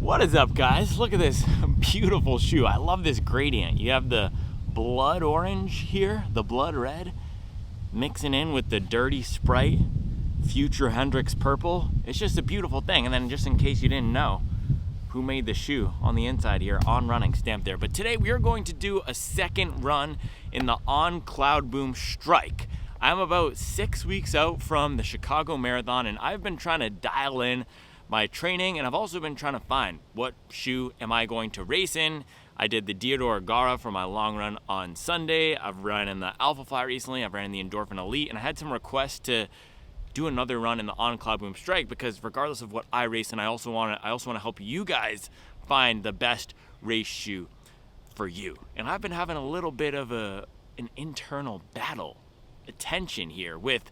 What is up, guys? Look at this beautiful shoe. I love this gradient. You have the blood orange here, the blood red, mixing in with the dirty Sprite Future Hendrix purple. It's just a beautiful thing. And then just in case you didn't know who made the shoe, on the inside here, On Running stamped there. But today we are going to do a second run in the On Cloudboom Strike. I'm about 6 weeks out from the Chicago Marathon, and I've been trying to dial in my training, and I've also been trying to find what shoe am I going to race in. I did the Diodore Gara for my long run on Sunday. I've run in the Alpha Fly recently. I've ran in the Endorphin Elite, and I had some requests to do another run in the On Cloudboom Strike, because regardless of what I race in, I also want to help you guys find the best race shoe for you. And I've been having a little bit of an internal battle, a tension here with,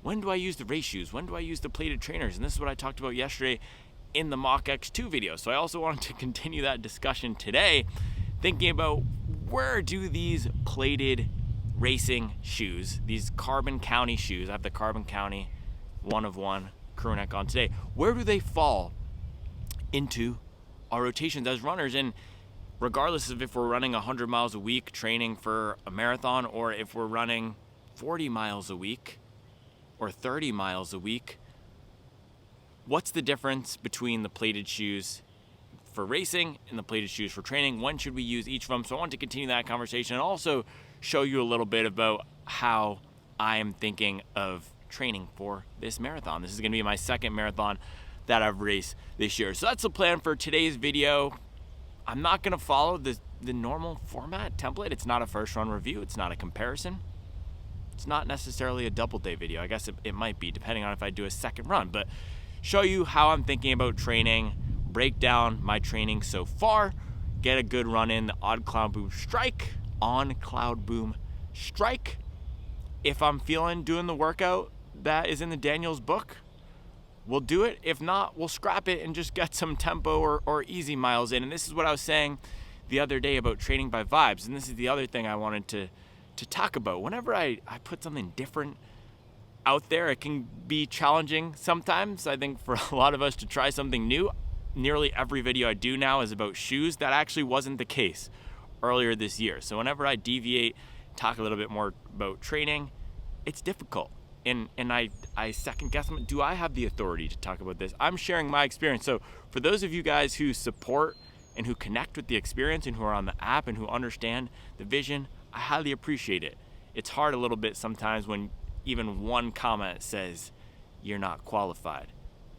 when do I use the race shoes? When do I use the plated trainers? And this is what I talked about yesterday in the Mach X2 video. So I also wanted to continue that discussion today, thinking about where do these plated racing shoes, these Carbon County shoes, I have the Carbon County 1 of 1 crew neck on today, where do they fall into our rotations as runners? And regardless of if we're running 100 miles a week training for a marathon, or if we're running 40 miles a week or 30 miles a week, what's the difference between the plated shoes for racing and the plated shoes for training? When should we use each of them? So I want to continue that conversation and also show you a little bit about how I am thinking of training for this marathon. This is going to be my second marathon that I've raced this year. So that's the plan for today's video. I'm not going to follow the normal format template. It's not a first run review. It's not a comparison. It's not necessarily a double day video. I guess it might be, depending on if I do a second run, but show you how I'm thinking about training, break down my training so far, get a good run in the On Cloudboom Strike. If I'm feeling doing the workout that is in the Daniels book, we'll do it. If not, we'll scrap it and just get some tempo or easy miles in. And this is what I was saying the other day about training by vibes. And this is the other thing I wanted to talk about. Whenever I put something different out there, it can be challenging sometimes. I think for a lot of us to try something new. Nearly every video I do now is about shoes. That actually wasn't the case earlier this year. So whenever I deviate, talk a little bit more about training, it's difficult. And I second guess, do I have the authority to talk about this? I'm sharing my experience. So for those of you guys who support and who connect with the experience and who are on the app and who understand the vision, I highly appreciate it. It's hard a little bit sometimes when even one comment says you're not qualified.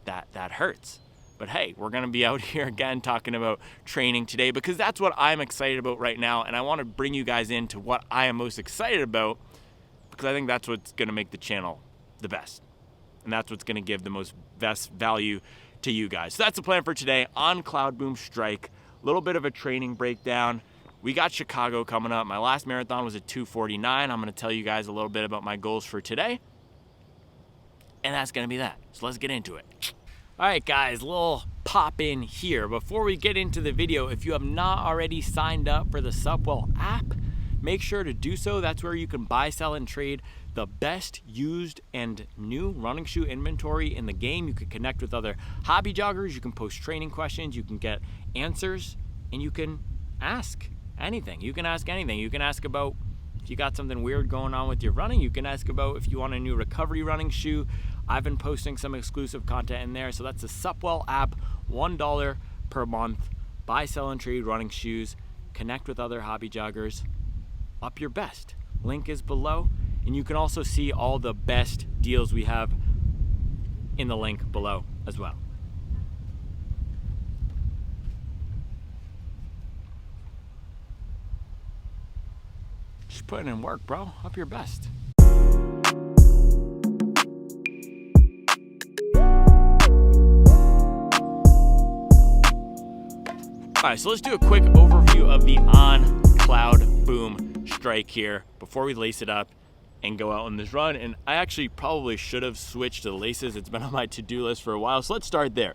That hurts. But hey, we're going to be out here again talking about training today, because that's what I'm excited about right now. And I want to bring you guys into what I am most excited about, because I think that's what's going to make the channel the best. And that's what's going to give the best value to you guys. So that's the plan for today on Cloudboom Strike. A little bit of a training breakdown. We got Chicago coming up. My last marathon was at 2:49. I'm going to tell you guys a little bit about my goals for today. And that's going to be that. So let's get into it. All right, guys, a little pop in here. Before we get into the video, if you have not already signed up for the Refuel app, make sure to do so. That's where you can buy, sell, and trade the best used and new running shoe inventory in the game. You can connect with other hobby joggers. You can post training questions. You can get answers, and you can ask anything. You can ask anything. You can ask about if you got something weird going on with your running. You can ask about if you want a new recovery running shoe. I've been posting some exclusive content in there. So that's the Refuel app, $1 per month. Buy, sell, and trade running shoes. Connect with other hobby joggers. Up your best. Link is below. And you can also see all the best deals we have in the link below as well. Just putting in work, bro. Up your best. All right, so let's do a quick overview of the On Cloudboom Strike here before we lace it up and go out on this run. And I actually probably should have switched to the laces. It's been on my to-do list for a while. So let's start there.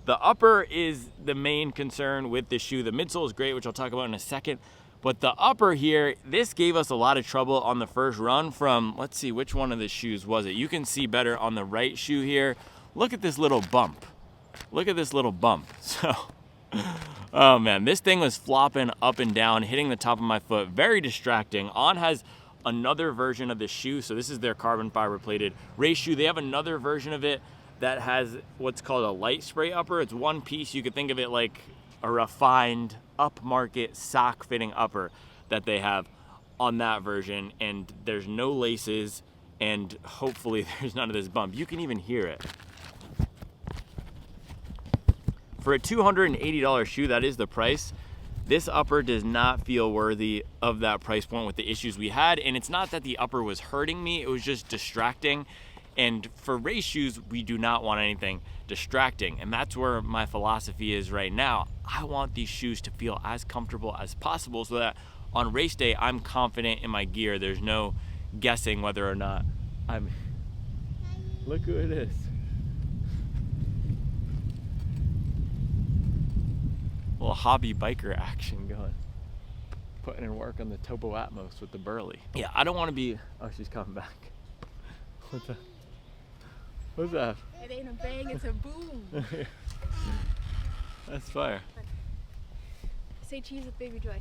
The upper is the main concern with this shoe. The midsole is great, which I'll talk about in a second. But the upper here, this gave us a lot of trouble on the first run from, let's see, which one of the shoes was it? You can see better on the right shoe here. Look at this little bump. Look at this little bump. So Oh man, this thing was flopping up and down, hitting the top of my foot. Very distracting. On has another version of the shoe. So this is their carbon fiber plated race shoe. They have another version of it that has what's called a light spray upper. It's one piece. You could think of it like a refined upmarket sock fitting upper that they have on that version. And there's no laces, and hopefully there's none of this bump. You can even hear it. For a $280 shoe, that is the price. This upper does not feel worthy of that price point with the issues we had. And it's not that the upper was hurting me, it was just distracting. And for race shoes, we do not want anything distracting. And that's where my philosophy is right now. I want these shoes to feel as comfortable as possible so that on race day, I'm confident in my gear. There's no guessing whether or not I'm... Look who it is. A little hobby biker action going. Putting in work on the Topo Atmos with the Burley. Yeah, I don't want to be... Oh, she's coming back. What's that? What's that? It ain't a bang, it's a boom. That's fire. Say cheese with Baby Joy.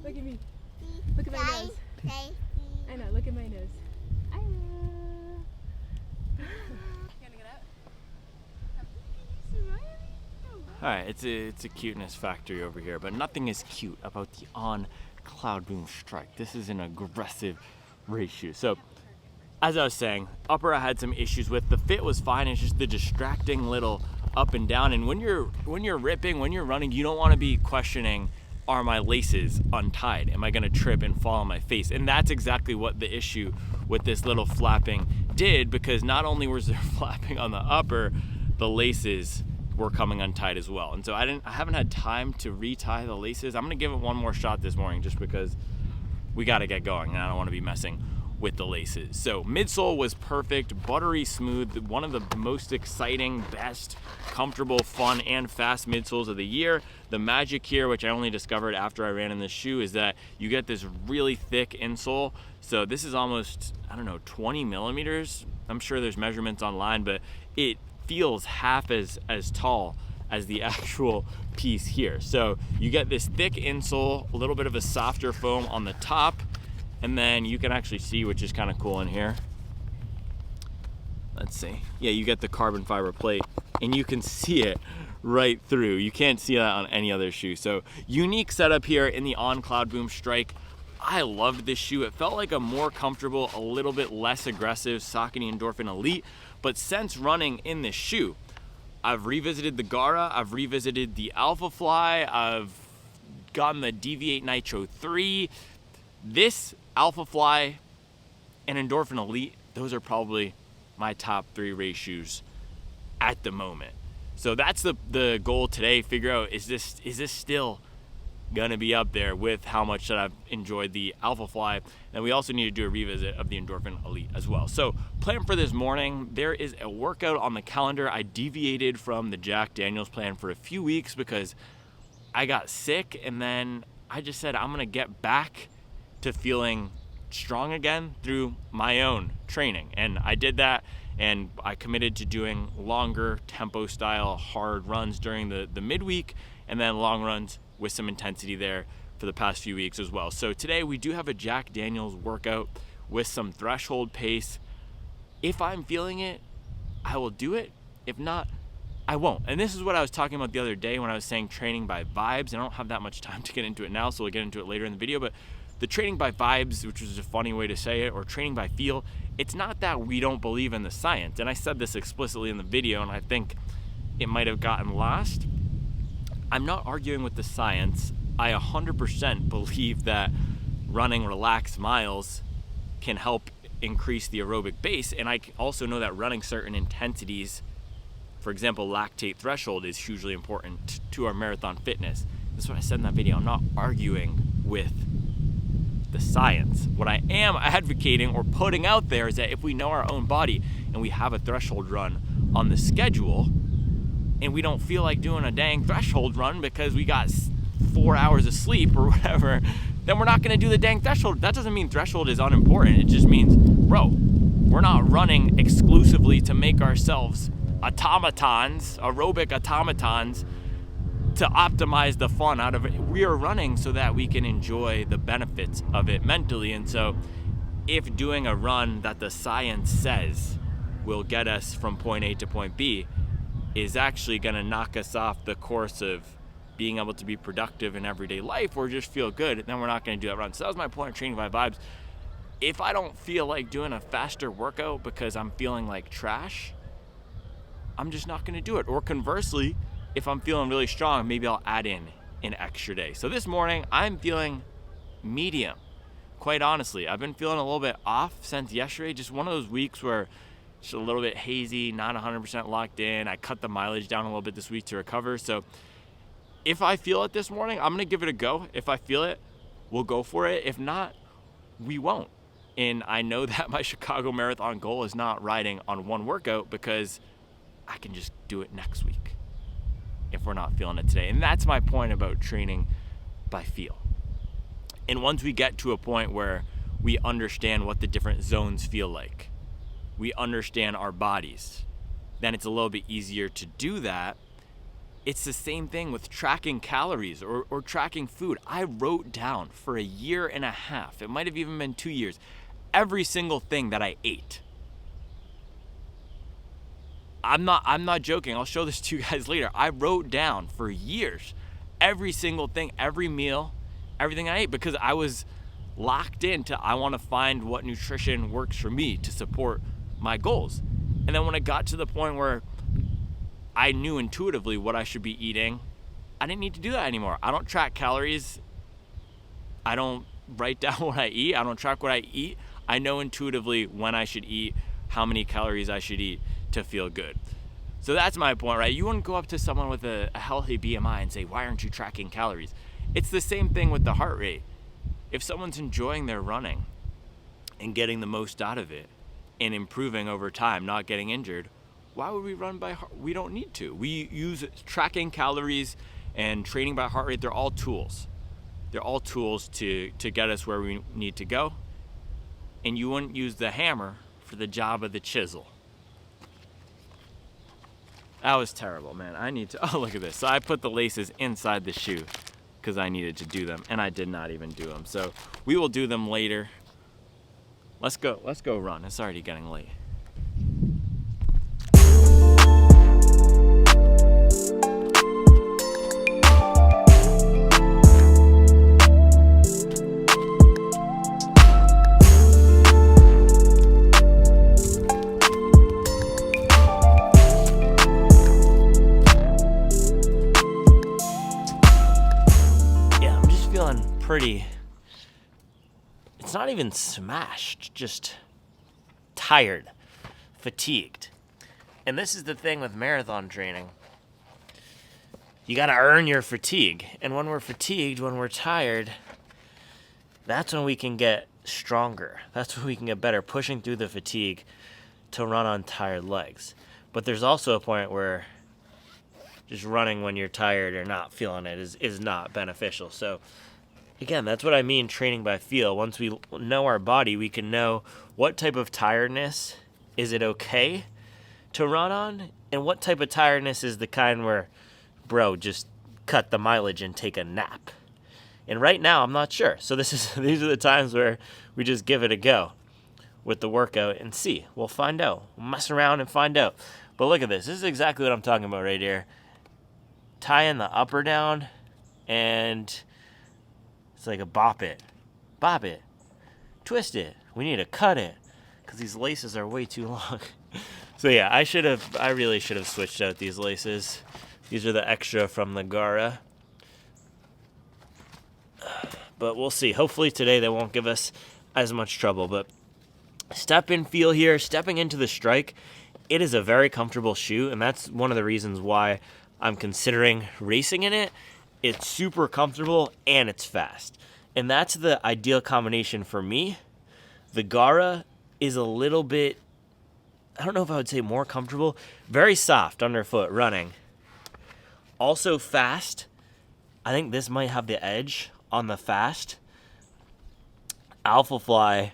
Look at me. Look at my nose. I know, look at my nose. I know. You wanna get out? Alright, it's a cuteness factory over here, but nothing is cute about the on Cloudboom Strike. This is an aggressive race shoe. So, as I was saying, upper I had some issues with. The fit was fine, it's just the distracting little up and down. And when you're ripping, when you're running, you don't want to be questioning, are my laces untied? Am I gonna trip and fall on my face? And that's exactly what the issue with this little flapping did, because not only was there flapping on the upper, the laces were coming untied as well. And so I haven't had time to retie the laces. I'm gonna give it one more shot this morning just because we gotta get going and I don't wanna be messing with the laces. So midsole was perfect, buttery smooth, one of the most exciting, best, comfortable, fun, and fast midsoles of the year. The magic here, which I only discovered after I ran in this shoe, is that you get this really thick insole. So this is almost, I don't know, 20 millimeters. I'm sure there's measurements online, but it feels half as tall as the actual piece here. So you get this thick insole, a little bit of a softer foam on the top, and then you can actually see, which is kind of cool in here. Let's see. Yeah, you get the carbon fiber plate and you can see it right through. You can't see that on any other shoe. So unique setup here in the On Cloudboom Strike. I loved this shoe. It felt like a more comfortable, a little bit less aggressive Saucony Endorphin Elite. But since running in this shoe, I've revisited the Gara, I've revisited the Alpha Fly, I've gotten the Deviate Nitro 3. This Alpha Fly and Endorphin Elite, those are probably my top 3 race shoes at the moment. So that's the goal today. Figure out, is this still gonna be up there with how much that I've enjoyed the Alpha Fly. And we also need to do a revisit of the Endorphin Elite as well. So plan for this morning, there is a workout on the calendar. I deviated from the Jack Daniels plan for a few weeks because I got sick, and then I just said I'm gonna get back to feeling strong again through my own training. And I did that, and I committed to doing longer tempo style hard runs during the midweek, and then long runs with some intensity there for the past few weeks as well. So today we do have a Jack Daniels workout with some threshold pace. If I'm feeling it, I will do it. If not, I won't. And this is what I was talking about the other day when I was saying training by vibes. And I don't have that much time to get into it now, so we'll get into it later in the video. But the training by vibes, which is a funny way to say it, or training by feel, it's not that we don't believe in the science. And I said this explicitly in the video, and I think it might have gotten lost. I'm not arguing with the science. I 100% believe that running relaxed miles can help increase the aerobic base. And I also know that running certain intensities, for example, lactate threshold, is hugely important to our marathon fitness. That's what I said in that video. I'm not arguing with the science. What I am advocating or putting out there is that if we know our own body and we have a threshold run on the schedule, and we don't feel like doing a dang threshold run because we got 4 hours of sleep or whatever, then we're not gonna do the dang threshold. That doesn't mean threshold is unimportant. It just means, bro, we're not running exclusively to make ourselves aerobic automatons, to optimize the fun out of it. We are running so that we can enjoy the benefits of it mentally. And so if doing a run that the science says will get us from point A to point B is actually going to knock us off the course of being able to be productive in everyday life or just feel good, then we're not going to do that run. So that was my point of training by vibes. If I don't feel like doing a faster workout because I'm feeling like trash, I'm just not going to do it. Or conversely, if I'm feeling really strong, maybe I'll add in an extra day. So this morning, I'm feeling medium. Quite honestly, I've been feeling a little bit off since yesterday. Just one of those weeks where it's a little bit hazy, not 100% locked in. I cut the mileage down a little bit this week to recover. So if I feel it this morning, I'm going to give it a go. If I feel it, we'll go for it. If not, we won't. And I know that my Chicago Marathon goal is not riding on one workout because I can just do it next week if we're not feeling it today. And that's my point about training by feel. And once we get to a point where we understand what the different zones feel like, we understand our bodies, then it's a little bit easier to do that. It's the same thing with tracking calories or tracking food. I wrote down for a year and a half, it might have even been 2 years, every single thing that I ate. I'm not joking. I'll show this to you guys later. I wrote down for years every single thing, every meal, everything I ate, because I was locked into I want to find what nutrition works for me to support my goals. And then when it got to the point where I knew intuitively what I should be eating, I didn't need to do that anymore. I don't track calories. I don't write down what I eat. I don't track what I eat. I know intuitively when I should eat, how many calories I should eat to feel good. So that's my point, right? You wouldn't go up to someone with a healthy BMI and say, why aren't you tracking calories? It's the same thing with the heart rate. If someone's enjoying their running and getting the most out of it and improving over time, not getting injured, why would we run by heart? We don't need to. We use tracking calories and training by heart rate. They're all tools. They're all tools to get us where we need to go. And you wouldn't use the hammer for the job of the chisel. That was terrible, man. I need to, oh, look at this. So I put the laces inside the shoe because I needed to do them, and I did not even do them. So we will do them later. Let's go run. It's already getting late. Pretty, it's not even smashed, just tired, fatigued. And this is the thing with marathon training. You gotta earn your fatigue. And when we're fatigued, when we're tired, that's when we can get stronger. That's when we can get better, pushing through the fatigue to run on tired legs. But there's also a point where just running when you're tired or not feeling it is not beneficial. So again, that's what I mean training by feel. Once we know our body, we can know what type of tiredness is it okay to run on, and what type of tiredness is the kind where, bro, just cut the mileage and take a nap. And right now, I'm not sure. So these are the times where we just give it a go with the workout and see. We'll find out. We'll mess around and find out. But look at this. This is exactly what I'm talking about right here. Tying the upper down, and it's like a bop it, twist it. We need to cut it because these laces are way too long. So yeah, I really should have switched out these laces. These are the extra from the Gara. But we'll see. Hopefully today they won't give us as much trouble. But step in feel here, stepping into the Strike, it is a very comfortable shoe, and that's one of the reasons why I'm considering racing in it. It's super comfortable and it's fast. And that's the ideal combination for me. The Gara is a little bit, I don't know if I would say more comfortable, very soft underfoot running. Also fast. I think this might have the edge on the fast. Alpha Fly,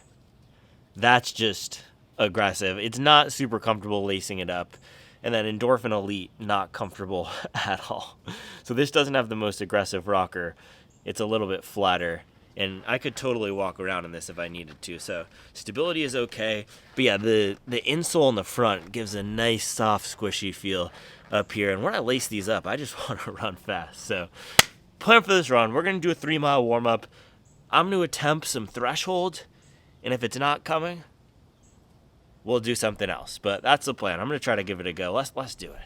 that's just aggressive. It's not super comfortable lacing it up. And then Endorphin Elite, not comfortable at all. So this doesn't have the most aggressive rocker. It's a little bit flatter. And I could totally walk around in this if I needed to. So stability is okay. But yeah, the insole in the front gives a nice, soft, squishy feel up here. And when I lace these up, I just want to run fast. So plan for this run. We're going to do a 3-mile warm-up. I'm going to attempt some threshold. And if it's not coming, we'll do something else. But that's the plan. I'm going to try to give it a go. Let's do it.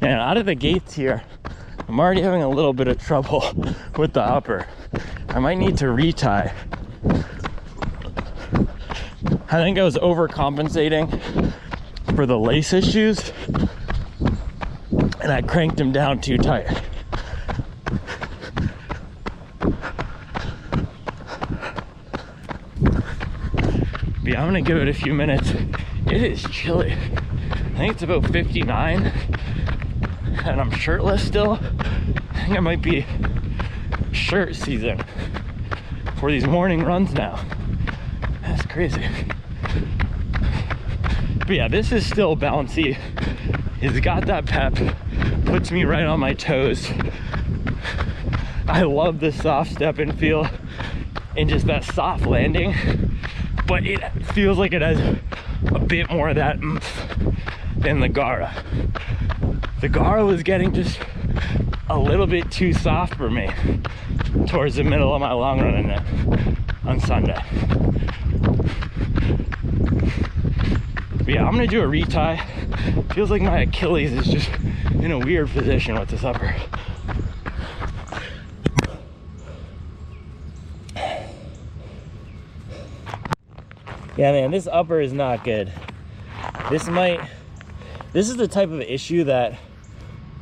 And out of the gates here, I'm already having a little bit of trouble with the upper. I might need to retie. I think I was overcompensating for the lace issues, and I cranked him down too tight. But yeah, I'm gonna give it a few minutes. It is chilly. I think it's about 59. And I'm shirtless still. I think it might be shirt season for these morning runs now. That's crazy. But yeah, this is still bouncy. It's got that pep, puts me right on my toes. I love the soft step and feel and just that soft landing, but it feels like it has a bit more of that oomph than the Gara. The Gara was getting just a little bit too soft for me towards the middle of my long run on Sunday. But yeah, I'm gonna do a retie. Feels like my Achilles is just in a weird position with this upper. Yeah, man, this upper is not good. This is the type of issue that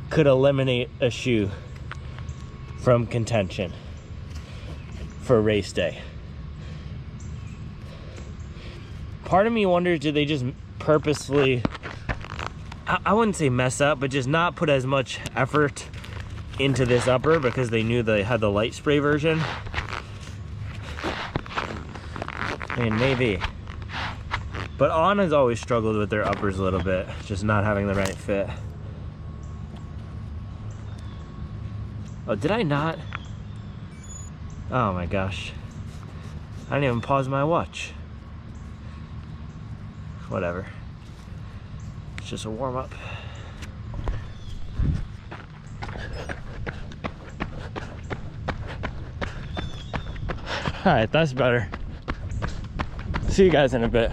could eliminate a shoe from contention for race day. Part of me wonders, did they just purposefully, I wouldn't say mess up, but just not put as much effort into this upper because they knew they had the light spray version? I mean, maybe. But On has always struggled with their uppers a little bit, just not having the right fit. Oh, did I not? Oh my gosh. I didn't even pause my watch. Whatever. It's just a warm-up. Alright, that's better. See you guys in a bit.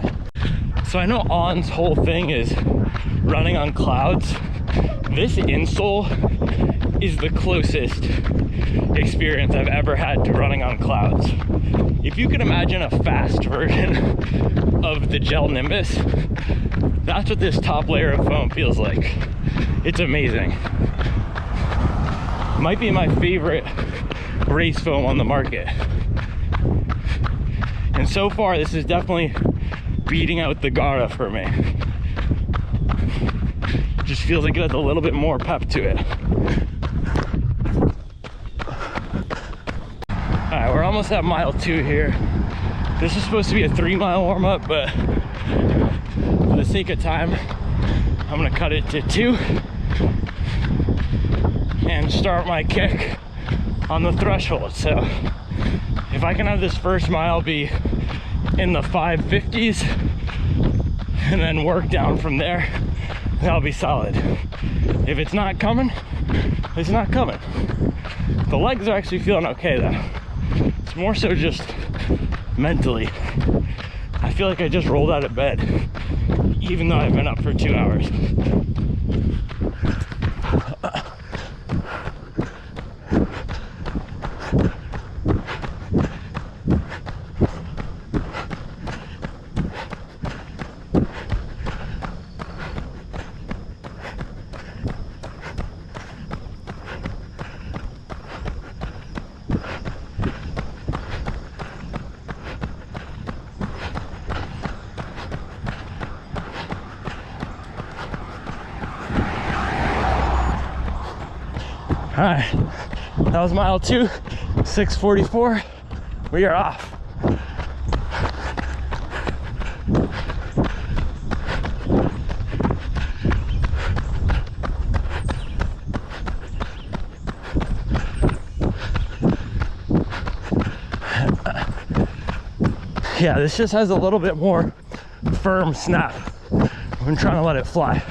So I know On's whole thing is running on clouds. This insole is the closest experience I've ever had to running on clouds. If you can imagine a fast version of the Gel Nimbus, that's what this top layer of foam feels like. It's amazing. Might be my favorite race foam on the market. And so far, this is definitely beating out the Gara for me. Just feels like it has a little bit more pep to it. Alright, we're almost at mile 2 here. This is supposed to be a 3-mile warm-up, but for the sake of time, I'm gonna cut it to 2 and start my kick on the threshold. So if I can have this first mile be in the 550s and then work down from there, that'll be solid. If it's not coming, it's not coming. The legs are actually feeling okay though. It's more so just mentally. I feel like I just rolled out of bed, even though I've been up for 2 hours. All right, that was mile 2, 6:44. We are off. Yeah, this just has a little bit more firm snap. I'm trying to let it fly.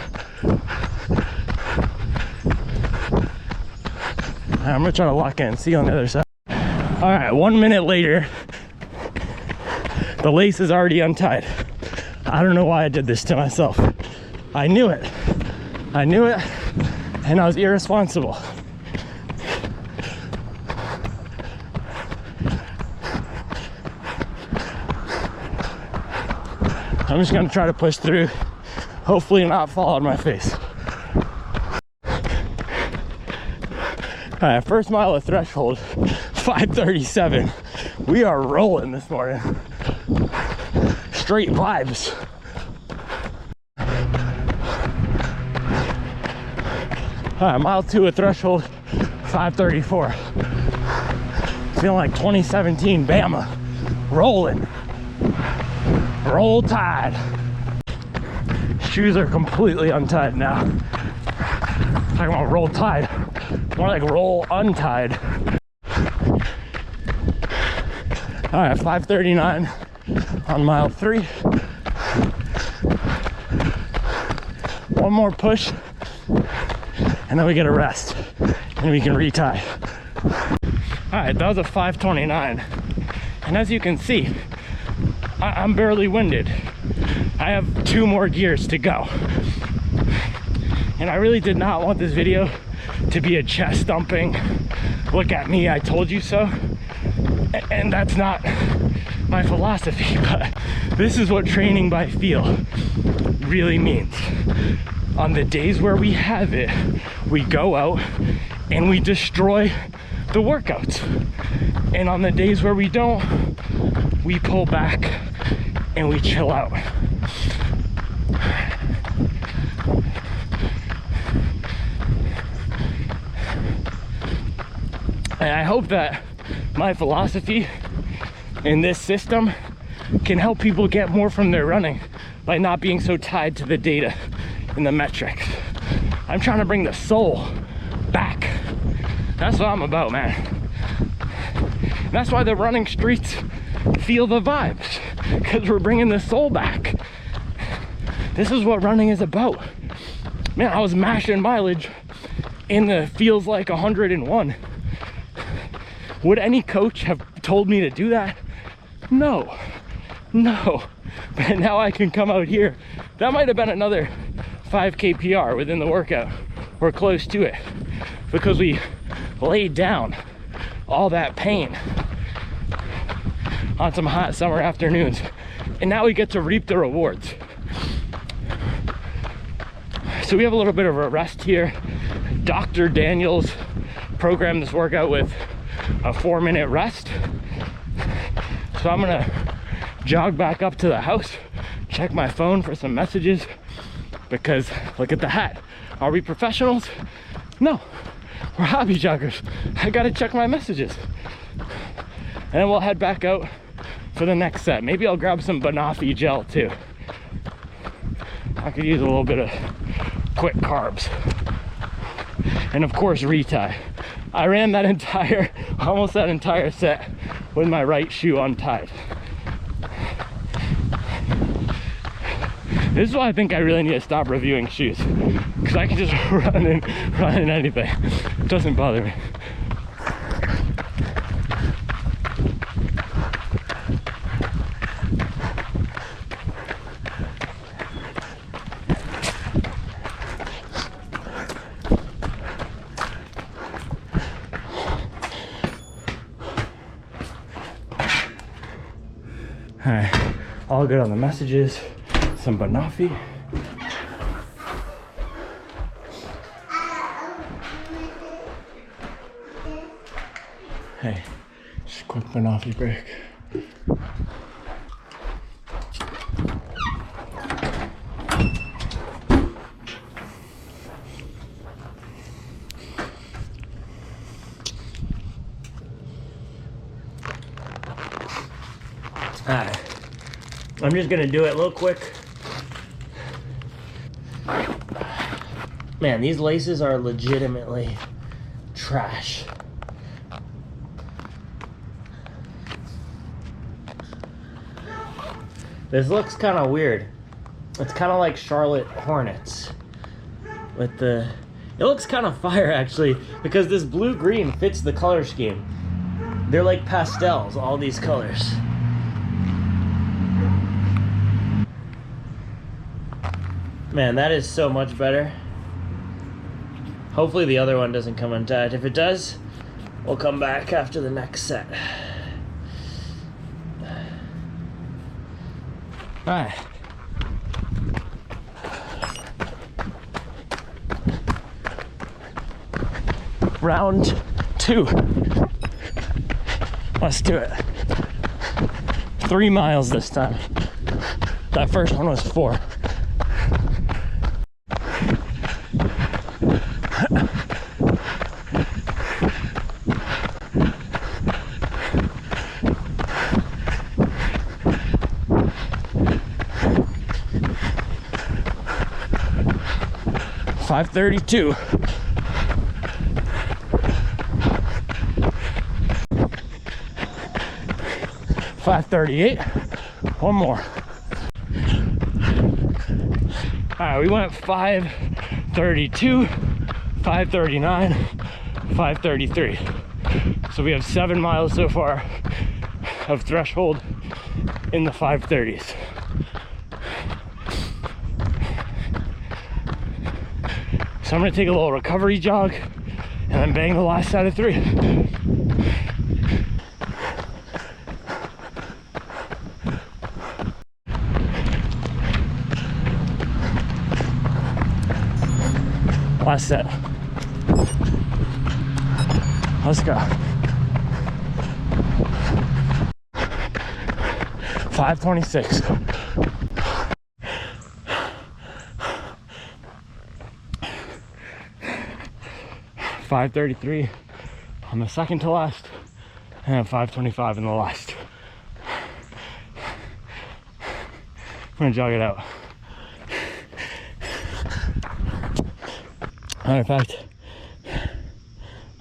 I'm gonna try to lock in, see you on the other side. All right, 1 minute later, the lace is already untied. I don't know why I did this to myself. I knew it, and I was irresponsible. I'm just gonna try to push through, hopefully not fall on my face. All right, first mile of threshold, 5:37. We are rolling this morning. Straight vibes. All right, mile 2 of threshold, 5:34. Feeling like 2017 Bama. Rolling. Roll Tide. Shoes are completely untied now. Talking about roll tide, more like roll untied. All right, 5:39 on mile 3. One more push, and then we get a rest, and we can retie. All right, that was a 5:29, and as you can see, I'm barely winded. I have 2 more gears to go. And I really did not want this video to be a chest thumping, look at me, I told you so. And that's not my philosophy, but this is what training by feel really means. On the days where we have it, we go out and we destroy the workouts. And on the days where we don't, we pull back and we chill out. And I hope that my philosophy in this system can help people get more from their running by not being so tied to the data and the metrics. I'm trying to bring the soul back. That's what I'm about, man. And that's why the running streets feel the vibes, because we're bringing the soul back. This is what running is about. Man, I was mashing mileage in the feels like 101. Would any coach have told me to do that? No. But now I can come out here. That might have been another 5K PR within the workout, or close to it, because we laid down all that pain on some hot summer afternoons, and now we get to reap the rewards. So we have a little bit of a rest here. Dr. Daniels programmed this workout with a 4-minute rest. So I'm gonna jog back up to the house, check my phone for some messages, because look at the hat. Are we professionals? No, we're hobby joggers. I gotta check my messages. And then we'll head back out for the next set. Maybe I'll grab some Banoffee gel too. I could use a little bit of quick carbs. And of course, retie. I ran that almost that entire set with my right shoe untied. This is why I think I really need to stop reviewing shoes, because I can just run in anything. It doesn't bother me. All right, all good on the messages. Some Banoffee. Hey, just a quick Banoffee break. I'm just gonna do it real quick. Man, these laces are legitimately trash. This looks kind of weird. It's kind of like Charlotte Hornets with the, it looks kind of fire actually, because this blue-green fits the color scheme. They're like pastels, all these colors. Man, that is so much better. Hopefully the other one doesn't come untied. If it does, we'll come back after the next set. All right. Round 2. Let's do it. 3 miles this time. That first one was 4. $5:32. $5:38. One more. All right, we went 5:32, 5:39, 5:33. So we have 7 miles so far of threshold in the 5:30s. So I'm gonna take a little recovery jog and then bang the last set of 3. Last set. Let's go. 5:26. $5:33 on the second to last, and $5:25 in the last. I'm gonna jog it out. Matter of fact,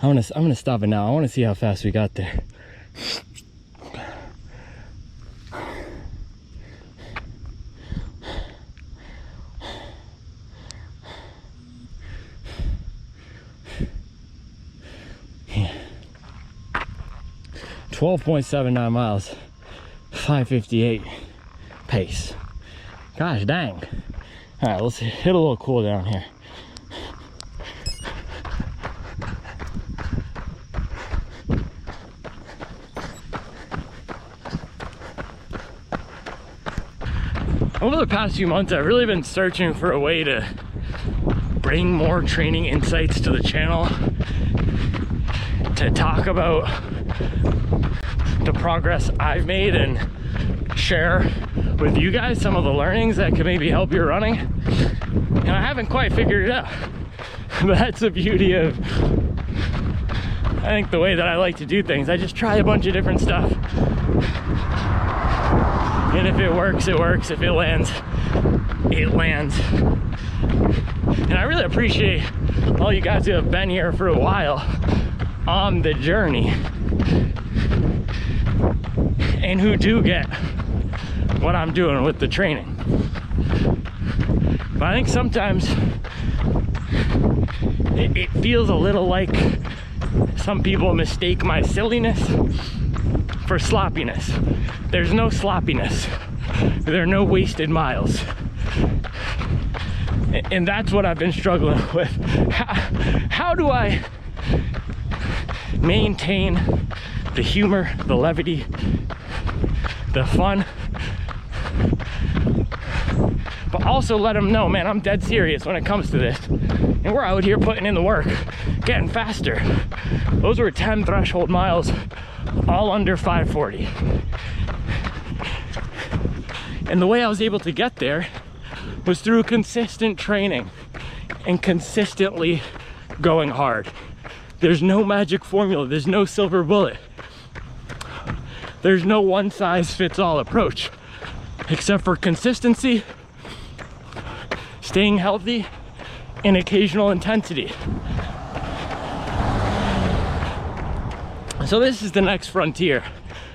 I'm gonna stop it now. I want to see how fast we got there. Yeah. 12.79 miles, 5:58 pace. Gosh dang. All right, let's hit a little cool down here. Over the past few months, I've really been searching for a way to bring more training insights to the channel, to talk about the progress I've made and share with you guys some of the learnings that could maybe help your running. And I haven't quite figured it out. But that's the beauty of, I think, the way that I like to do things. I just try a bunch of different stuff. And if it works, it works. If it lands, it lands. And I really appreciate all you guys who have been here for a while on the journey and who do get what I'm doing with the training. But I think sometimes it feels a little like some people mistake my silliness for sloppiness. There's no sloppiness. There are no wasted miles. And that's what I've been struggling with. How do I maintain the humor, the levity, the fun, but also let them know, man, I'm dead serious when it comes to this. And we're out here putting in the work, getting faster. Those were 10 threshold miles, all under 5:40. And the way I was able to get there was through consistent training and consistently going hard. There's no magic formula. There's no silver bullet. There's no one size fits all approach. except for consistency, staying healthy, and occasional intensity. So this is the next frontier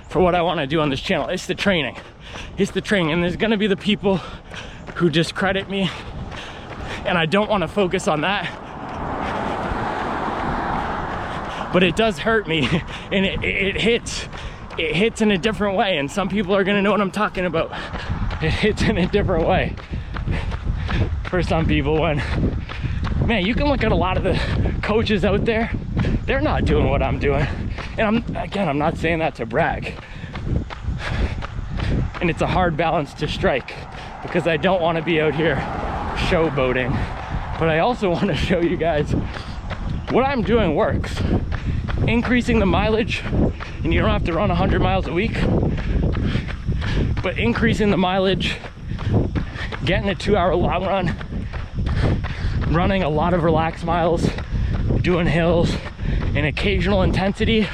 for what I want to do on this channel. It's the training. It's the training. And there's going to be the people who discredit me, and I don't want to focus on that. But it does hurt me, and it hits in a different way, and some people are going to know what I'm talking about. It hits in a different way for some people. When, man, you can look at a lot of the coaches out there, they're not doing what I'm doing. And I'm not saying that to brag. And it's a hard balance to strike, because I don't want to be out here showboating, but I also want to show you guys what I'm doing works. Increasing the mileage, and you don't have to run 100 miles a week, but increasing the mileage, getting a 2-hour long run, running a lot of relaxed miles, doing hills, and occasional intensity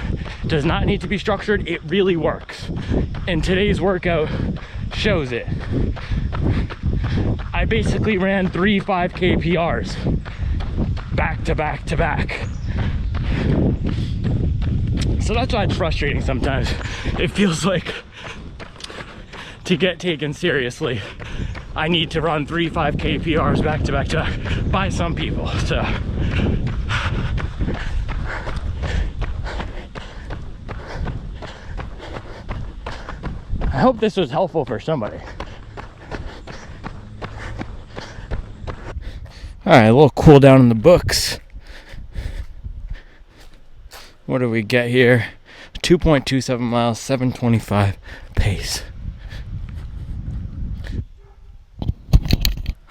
does not need to be structured. It really works, and today's workout shows it. I basically ran 3 5K PRs back to back to back. So that's why it's frustrating sometimes. It feels like, to get taken seriously, I need to run 3 5K PRs back to back to back by some people. So I hope this was helpful for somebody. All right, a little cool down in the books. What do we get here? 2.27 miles, 7:25 pace.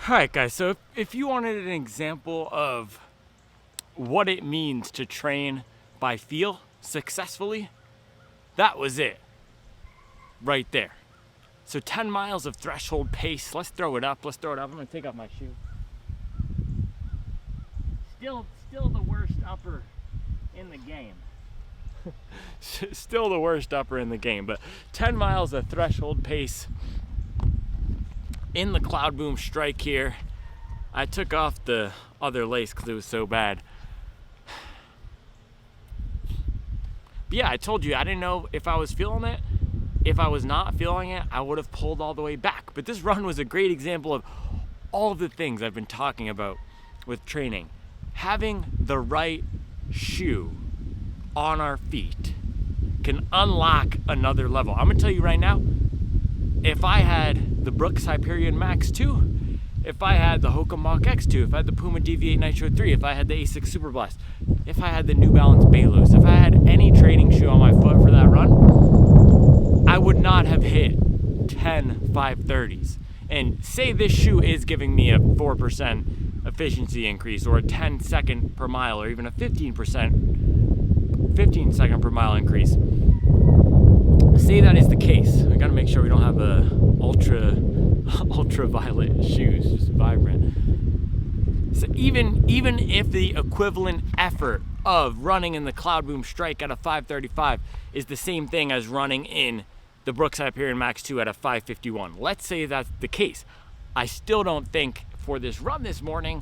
Alright guys, so if you wanted an example of what it means to train by feel successfully, that was it. Right there. So 10 miles of threshold pace. Let's throw it up. I'm gonna take off my shoe. Still the worst upper in the game. Still the worst upper in the game, but 10 miles of threshold pace in the Cloudboom strike here. I took off the other lace because it was so bad. But yeah, I told you, I didn't know if I was feeling it. If I was not feeling it, I would have pulled all the way back. But this run was a great example of all of the things I've been talking about with training. Having the right shoe on our feet can unlock another level. I'm gonna tell you right now, if I had the Brooks Hyperion Max 2, if I had the Hoka Mach X2, if I had the Puma DV8 Nitro 3, if I had the Asics Super Blast, if I had the New Balance Balos, if I had any training shoe on my foot for that run, I would not have hit 10 530s. And say this shoe is giving me a 4% efficiency increase, or a 10 second per mile, or even a 15 second per mile increase. Say that is the case. I gotta make sure we don't have a ultraviolet shoes, just vibrant. So even if the equivalent effort of running in the Cloudboom strike at a 535 is the same thing as running in the Brooks Hyperion Max 2 at a 551, let's say that's the case, I still don't think for this run this morning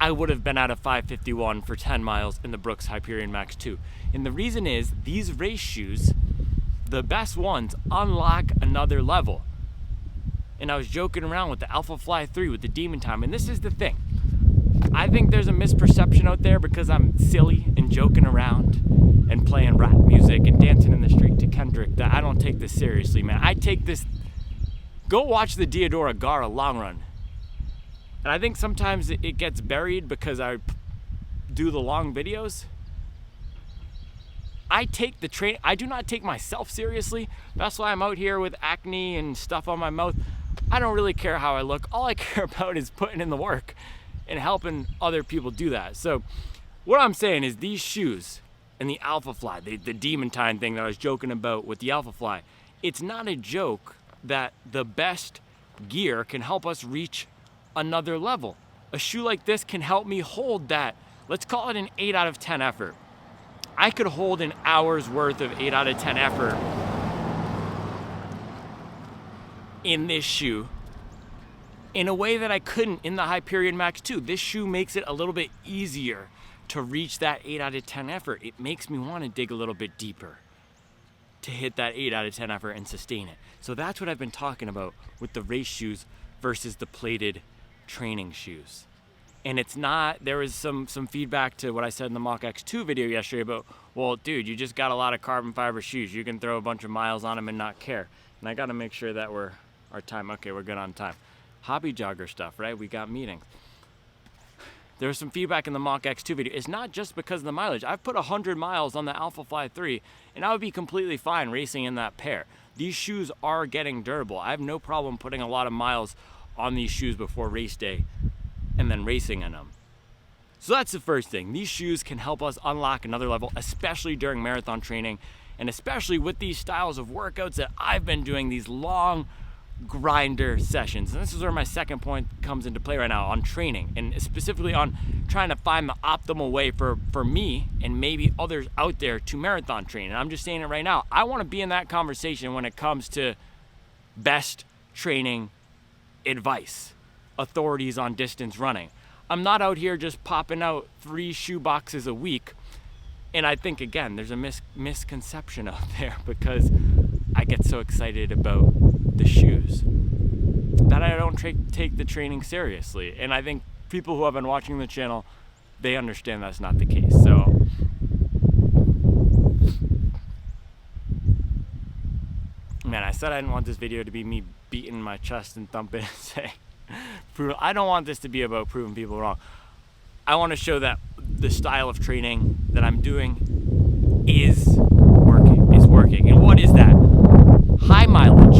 I would have been at a 551 for 10 miles in the Brooks Hyperion Max 2. And the reason is, these race shoes, the best ones, unlock another level. And I was joking around with the Alpha Fly 3 with the Demon Time, and this is the thing. I think there's a misperception out there because I'm silly and joking around and playing rap music and dancing in the street to Kendrick, that I don't take this seriously, man. I take this, go watch the Diodora Gara long run. And I think sometimes it gets buried because I do the long videos. I take the train, I do not take myself seriously. That's why I'm out here with acne and stuff on my mouth. I don't really care how I look. All I care about is putting in the work and helping other people do that. So what I'm saying is, these shoes and the Alpha Fly, the Demon Time thing that I was joking about with the Alpha Fly, it's not a joke that the best gear can help us reach another level. A shoe like this can help me hold that, let's call it an 8 out of 10 effort. I could hold an hour's worth of 8 out of 10 effort in this shoe in a way that I couldn't in the Hyperion Max 2. This shoe makes it a little bit easier to reach that 8 out of 10 effort. It makes me want to dig a little bit deeper to hit that 8 out of 10 effort and sustain it. So that's what I've been talking about with the race shoes versus the plated training shoes. And it's not, there was some feedback to what I said in the Mach X2 video yesterday about, well, dude, you just got a lot of carbon fiber shoes. You can throw a bunch of miles on them and not care. And I got to make sure that our time, okay, we're good on time. Hobby jogger stuff, right? We got meetings. There was some feedback in the Mach X2 video. It's not just because of the mileage. I've put 100 miles on the Alpha Fly 3, and I would be completely fine racing in that pair. These shoes are getting durable. I have no problem putting a lot of miles on these shoes before race day and then racing in them. So that's the first thing. These shoes can help us unlock another level, especially during marathon training, and especially with these styles of workouts that I've been doing, these long grinder sessions. And this is where my second point comes into play right now on training, and specifically on trying to find the optimal way for me and maybe others out there to marathon train. And I'm just saying it right now, I want to be in that conversation when it comes to best training advice, authorities on distance running. I'm not out here just popping out 3 shoe boxes a week. And I think, again, there's a misconception out there because I get so excited about the shoes that I don't take the training seriously. And I think people who have been watching the channel, they understand that's not the case. So man, I said I didn't want this video to be me beating my chest and thumping and saying, I don't want this to be about proving people wrong. I want to show that the style of training that I'm doing is working. And what is that? High mileage.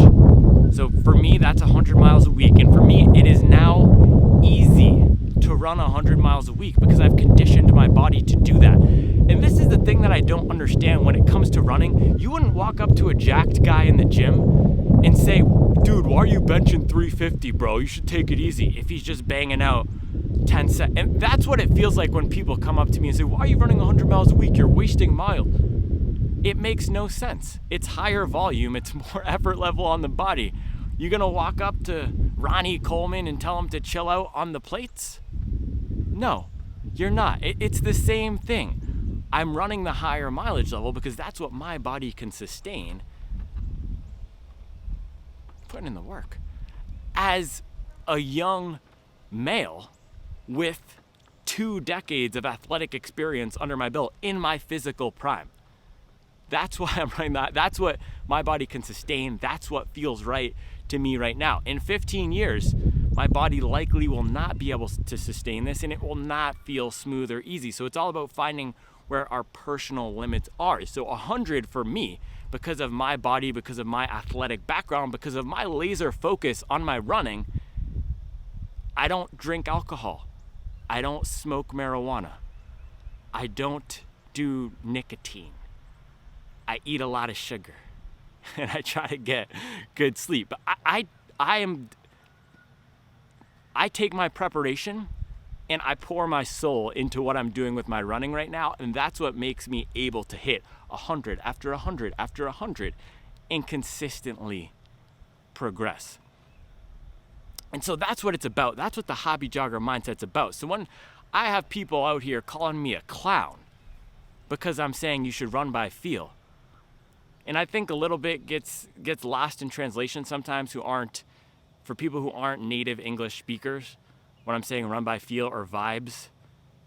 So for me, that's 100 miles a week. And for me, it is now easy to run 100 miles a week because I've conditioned my body to do that. And this is the thing that I don't understand when it comes to running. You wouldn't walk up to a jacked guy in the gym and say, dude, why are you benching 350, bro? You should take it easy, if he's just banging out 10 sets. And that's what it feels like when people come up to me and say, why are you running 100 miles a week? You're wasting miles. It makes no sense. It's higher volume. It's more effort level on the body. You gonna walk up to Ronnie Coleman and tell him to chill out on the plates? No, you're not. It's the same thing. I'm running the higher mileage level because that's what my body can sustain. Putting in the work. As a young male with 2 decades of athletic experience under my belt in my physical prime. That's why I'm running that. That's what my body can sustain. That's what feels right to me right now. In 15 years, my body likely will not be able to sustain this, and it will not feel smooth or easy. So it's all about finding where our personal limits are. So 100 for me, because of my body, because of my athletic background, because of my laser focus on my running, I don't drink alcohol. I don't smoke marijuana. I don't do nicotine. I eat a lot of sugar and I try to get good sleep. But I take my preparation and I pour my soul into what I'm doing with my running right now, and that's what makes me able to hit 100 after 100 after 100 and consistently progress. And so that's what it's about. That's what the hobby jogger mindset's about. So when I have people out here calling me a clown because I'm saying you should run by feel, and I think a little bit gets lost in translation sometimes, for people who aren't native English speakers, when I'm saying run by feel or vibes,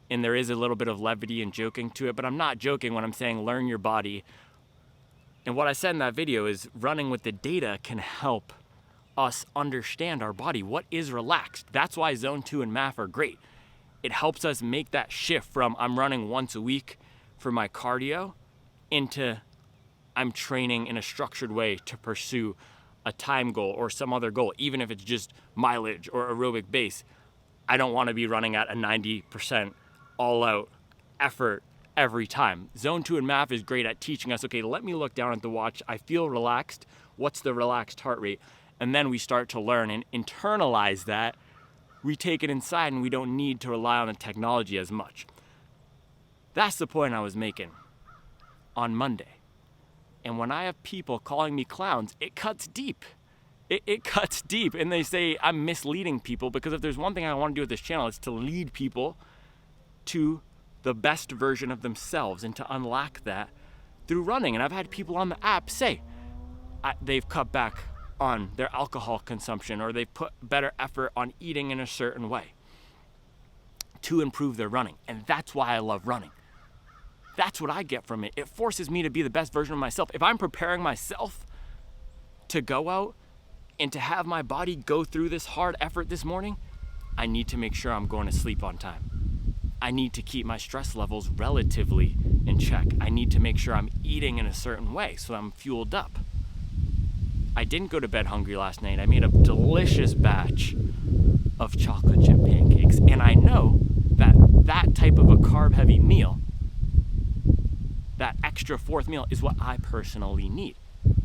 and there is a little bit of levity and joking to it, but I'm not joking when I'm saying learn your body. And what I said in that video is running with the data can help us understand our body. What is relaxed? That's why Zone 2 and MAF are great. It helps us make that shift from I'm running once a week for my cardio into I'm training in a structured way to pursue a time goal or some other goal, even if it's just mileage or aerobic base. I don't want to be running at a 90% all-out effort every time. Zone 2 and MAF is great at teaching us, okay, let me look down at the watch. I feel relaxed. What's the relaxed heart rate? And then we start to learn and internalize that. We take it inside and we don't need to rely on the technology as much. That's the point I was making on Monday. And when I have people calling me clowns, it cuts deep it cuts deep. And they say I'm misleading people, because if there's one thing I want to do with this channel, it's to lead people to the best version of themselves and to unlock that through running. And I've had people on the app say they've cut back on their alcohol consumption, or they've put better effort on eating in a certain way to improve their running. And that's why I love running. That's what I get from it. It forces me to be the best version of myself. If I'm preparing myself to go out and to have my body go through this hard effort this morning, I need to make sure I'm going to sleep on time. I need to keep my stress levels relatively in check. I need to make sure I'm eating in a certain way so I'm fueled up. I didn't go to bed hungry last night. I made a delicious batch of chocolate chip pancakes, and I know that that type of a carb-heavy meal, that extra fourth meal, is what I personally need.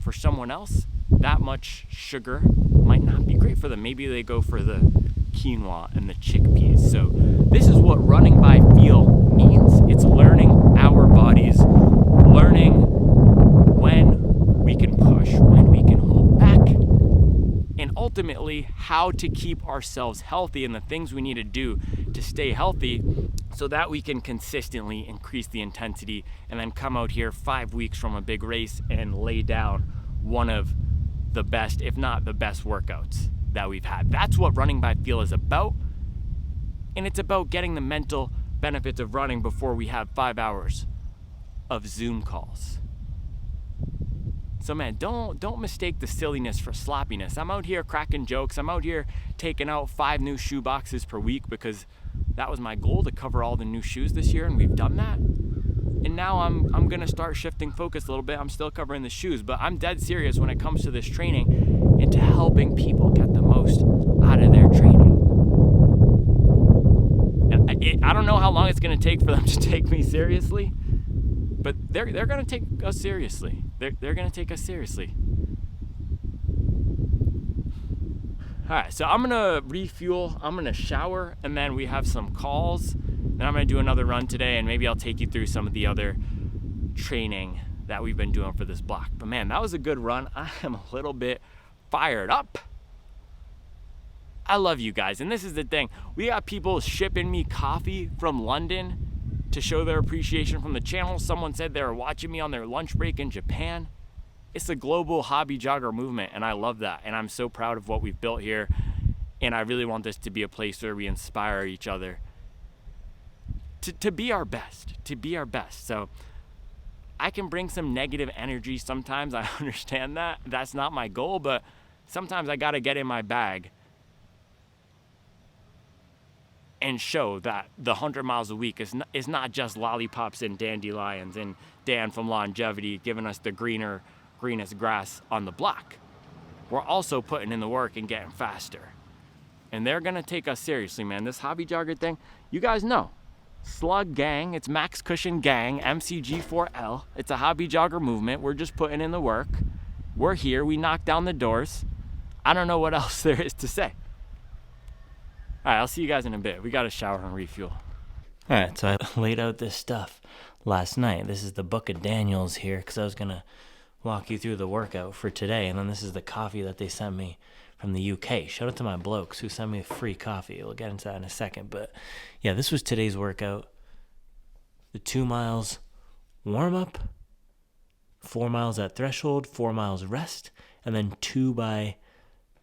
For someone else, that much sugar might not be great for them. Maybe they go for the quinoa and the chickpeas. So this is what running by feel means. It's learning our bodies, learning when we can push, when we can hold back, and ultimately how to keep ourselves healthy and the things we need to do to stay healthy so that we can consistently increase the intensity and then come out here 5 weeks from a big race and lay down one of the best, if not the best, workouts that we've had. That's what running by feel is about. And it's about getting the mental benefits of running before we have 5 hours of Zoom calls. So man, don't mistake the silliness for sloppiness. I'm out here cracking jokes. I'm out here taking out 5 new shoe boxes per week because that was my goal, to cover all the new shoes this year, and we've done that. And now I'm gonna start shifting focus a little bit. I'm still covering the shoes, but I'm dead serious when it comes to this training and to helping people get the most out of their training. And I don't know how long it's gonna take for them to take me seriously, but they're gonna take us seriously. They're gonna take us seriously. All right, so I'm gonna refuel, I'm gonna shower, and then we have some calls. Then I'm gonna do another run today, and maybe I'll take you through some of the other training that we've been doing for this block. But man, that was a good run. I am a little bit fired up. I love you guys, and this is the thing. We got people shipping me coffee from London to show their appreciation from the channel. Someone said they were watching me on their lunch break in Japan. It's a global hobby jogger movement, and I love that. And I'm so proud of what we've built here. And I really want this to be a place where we inspire each other to be our best, So I can bring some negative energy sometimes. I understand that. That's not my goal, but sometimes I got to get in my bag and show that the 100 miles a week is not just lollipops and dandelions and Dan from Longevity giving us the greenest grass on the block. We're also putting in the work and getting faster. And they're gonna take us seriously, man. This hobby jogger thing, you guys know. Slug Gang, it's Max Cushion Gang, MCG4L. It's a hobby jogger movement. We're just putting in the work. We're here, we knock down the doors. I don't know what else there is to say. All right, I'll see you guys in a bit. We got to shower and refuel. All right, so I laid out this stuff last night. This is the Book of Daniels here because I was going to walk you through the workout for today. And then this is the coffee that they sent me from the UK. Shout out to my blokes who sent me free coffee. We'll get into that in a second. But yeah, this was today's workout. The 2 miles warm up, 4 miles at threshold, 4 miles rest, and then 2 by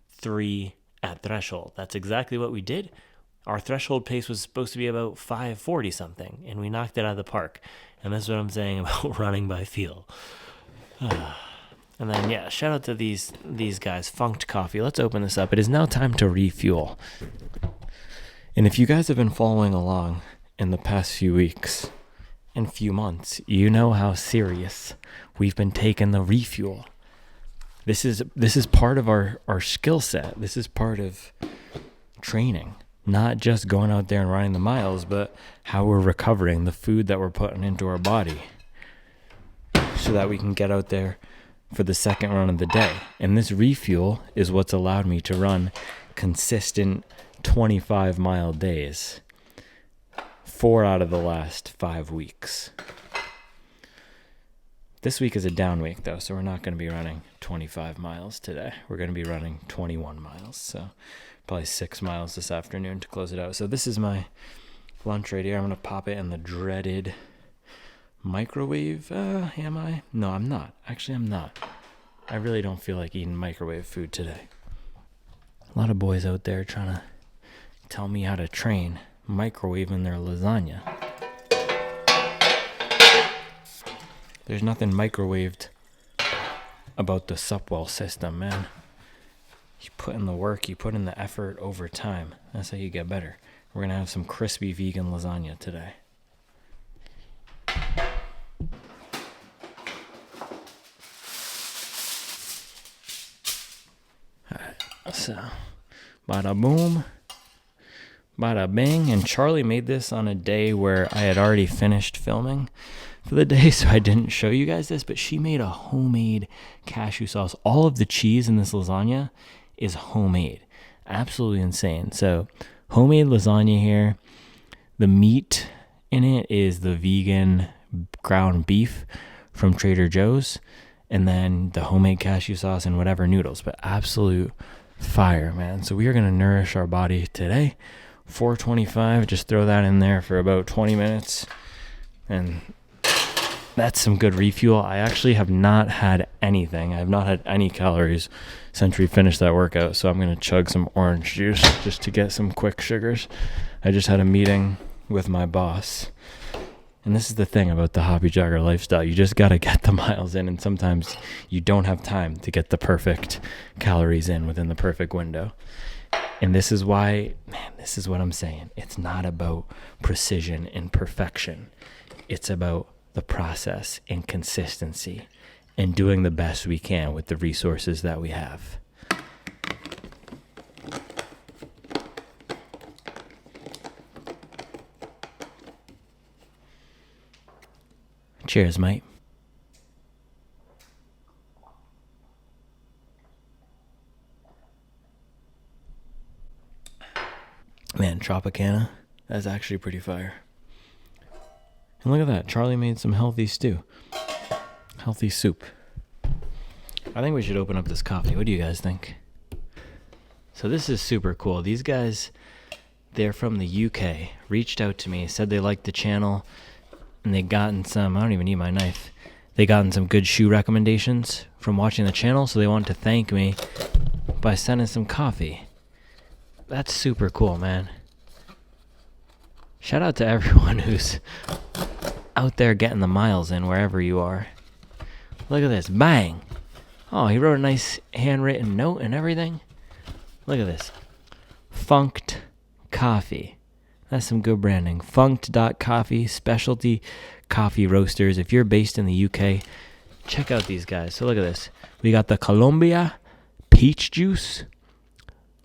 3 at threshold. That's exactly what we did. Our threshold pace was supposed to be about 5:40 something, and we knocked it out of the park. And that's what I'm saying about running by feel. And then, yeah, shout out to these guys, Funked Coffee. Let's open this up. It is now time to refuel. And if you guys have been following along in the past few weeks and few months, you know how serious we've been taking the refuel. This is part of our skill set. This is part of training. Not just going out there and running the miles, but how we're recovering the food that we're putting into our body so that we can get out there for the second run of the day. And this refuel is what's allowed me to run consistent 25-mile days 4 out of the last 5 weeks. This week is a down week, though, so we're not going to be running 25 miles today. We're going to be running 21 miles, so probably 6 miles this afternoon to close it out. So this is my lunch right here. I'm going to pop it in the dreaded microwave. Am I? No, I'm not. Actually, I'm not. I really don't feel like eating microwave food today. A lot of boys out there trying to tell me how to train microwaving their lasagna. There's nothing microwaved about the Supwell system, man. You put in the work, you put in the effort over time. That's how you get better. We're going to have some crispy vegan lasagna today. Alright, so bada boom, bada bing. And Charlie made this on a day where I had already finished filming for the day, so I didn't show you guys this, but she made a homemade cashew sauce. All of the cheese in this lasagna is homemade. Absolutely insane. So homemade lasagna here. The meat in it is the vegan ground beef from Trader Joe's, and then the homemade cashew sauce and whatever noodles, but absolute fire, man. So we are going to nourish our body today. 425, just throw that in there for about 20 minutes, and that's some good refuel. I actually have not had anything. I have not had any calories since we finished that workout, so I'm going to chug some orange juice just to get some quick sugars. I just had a meeting with my boss, and this is the thing about the hobby jogger lifestyle. You just got to get the miles in, and sometimes you don't have time to get the perfect calories in within the perfect window. And this is why, man, this is what I'm saying. It's not about precision and perfection. It's about the process and consistency and doing the best we can with the resources that we have. Cheers, mate. Man, Tropicana, that's actually pretty fire. And look at that, Charlie made some healthy stew. Healthy soup. I think we should open up this coffee. What do you guys think? So this is super cool. These guys, they're from the UK, reached out to me, said they liked the channel, and they gotten some, I don't even need my knife, they gotten some good shoe recommendations from watching the channel, so they wanted to thank me by sending some coffee. That's super cool, man. Shout out to everyone who's out there getting the miles in wherever you are. Look at this. Bang. Oh, he wrote a nice handwritten note and everything. Look at this. Funked Coffee. That's some good branding. Funked.coffee, specialty coffee roasters. If you're based in the UK, check out these guys. So look at this. We got the Colombia peach juice.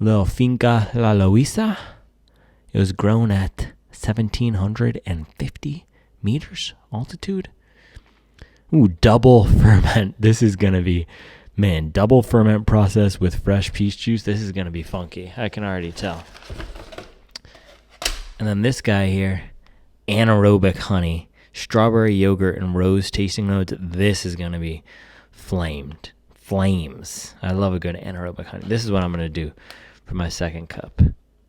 Little Finca La Luisa. It was grown at 1,750 meters altitude. Ooh, double ferment. This is going to be, man, double ferment process with fresh peach juice. This is going to be funky. I can already tell. And then this guy here, anaerobic honey, strawberry yogurt and rose tasting notes. This is going to be flames. I love a good anaerobic honey. This is what I'm going to do for my second cup.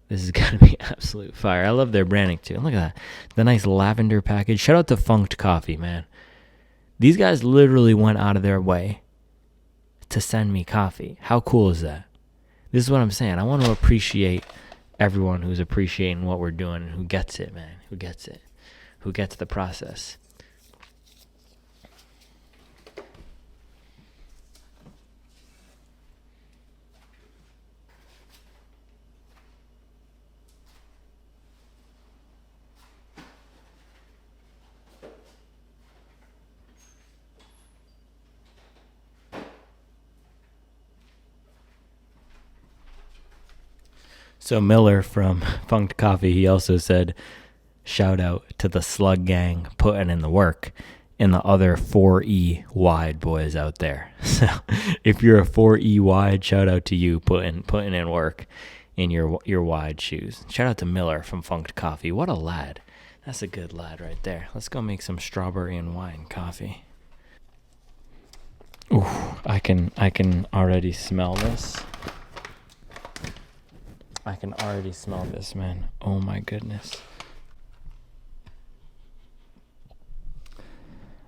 This is going to be absolute fire. I love their branding too. Look at that. The nice lavender package. Shout out to Funked Coffee, man. These guys literally went out of their way to send me coffee. How cool is that? This is what I'm saying. I want to appreciate everyone who's appreciating what we're doing and who gets it, man. Who gets it. Who gets the process. So Miller from Funked Coffee, he also said, shout out to the Slug Gang putting in the work and the other 4E wide boys out there. So if you're a 4E wide, shout out to you putting in work in your wide shoes. Shout out to Miller from Funked Coffee. What a lad. That's a good lad right there. Let's go make some strawberry and wine coffee. Ooh, I can already smell this. I can already smell this, man. Oh my goodness.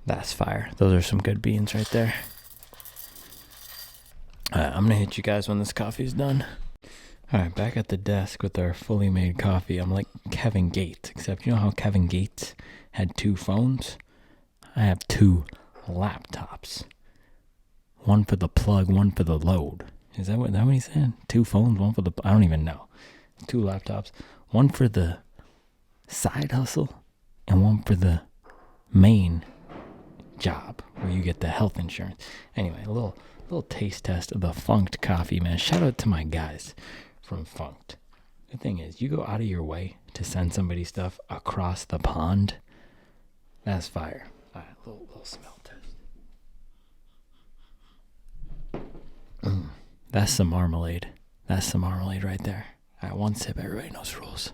That's fire. Those are some good beans right there. Alright, I'm gonna hit you guys when this coffee's done. Alright, back at the desk with our fully made coffee. I'm like Kevin Gates, except you know how Kevin Gates had 2 phones? I have 2 laptops. One for the plug, one for the load. Is that what he said? 2 phones, one for the... I don't even know. 2 laptops. One for the side hustle and one for the main job where you get the health insurance. Anyway, a little taste test of the Funked coffee, man. Shout out to my guys from Funked. The thing is, you go out of your way to send somebody stuff across the pond. That's fire. All right, little smell test. That's some marmalade. That's some marmalade right there. All right, one sip. Everybody knows the rules.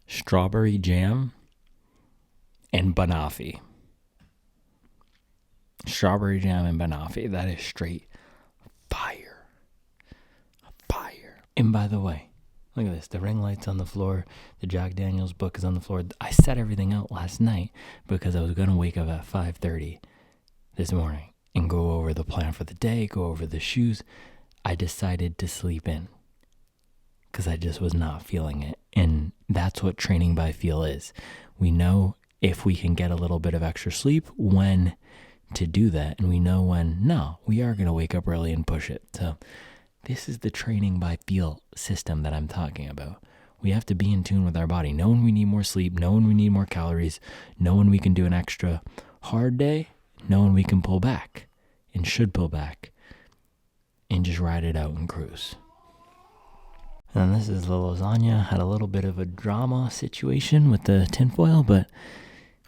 Strawberry jam and banoffee. Strawberry jam and banoffee. That is straight fire. Fire. And by the way, look at this. The ring light's on the floor. The Jack Daniels book is on the floor. I set everything out last night because I was going to wake up at 5:30 this morning and go over the plan for the day, go over the shoes. I decided to sleep in because I just was not feeling it. And that's what training by feel is. We know if we can get a little bit of extra sleep, when to do that. And we know when, no, we are going to wake up early and push it. So this is the training by feel system that I'm talking about. We have to be in tune with our body. Know when we need more sleep, know when we need more calories, know when we can do an extra hard day, know when we can pull back and should pull back and just ride it out and cruise. And this is the lasagna. Had a little bit of a drama situation with the tinfoil, but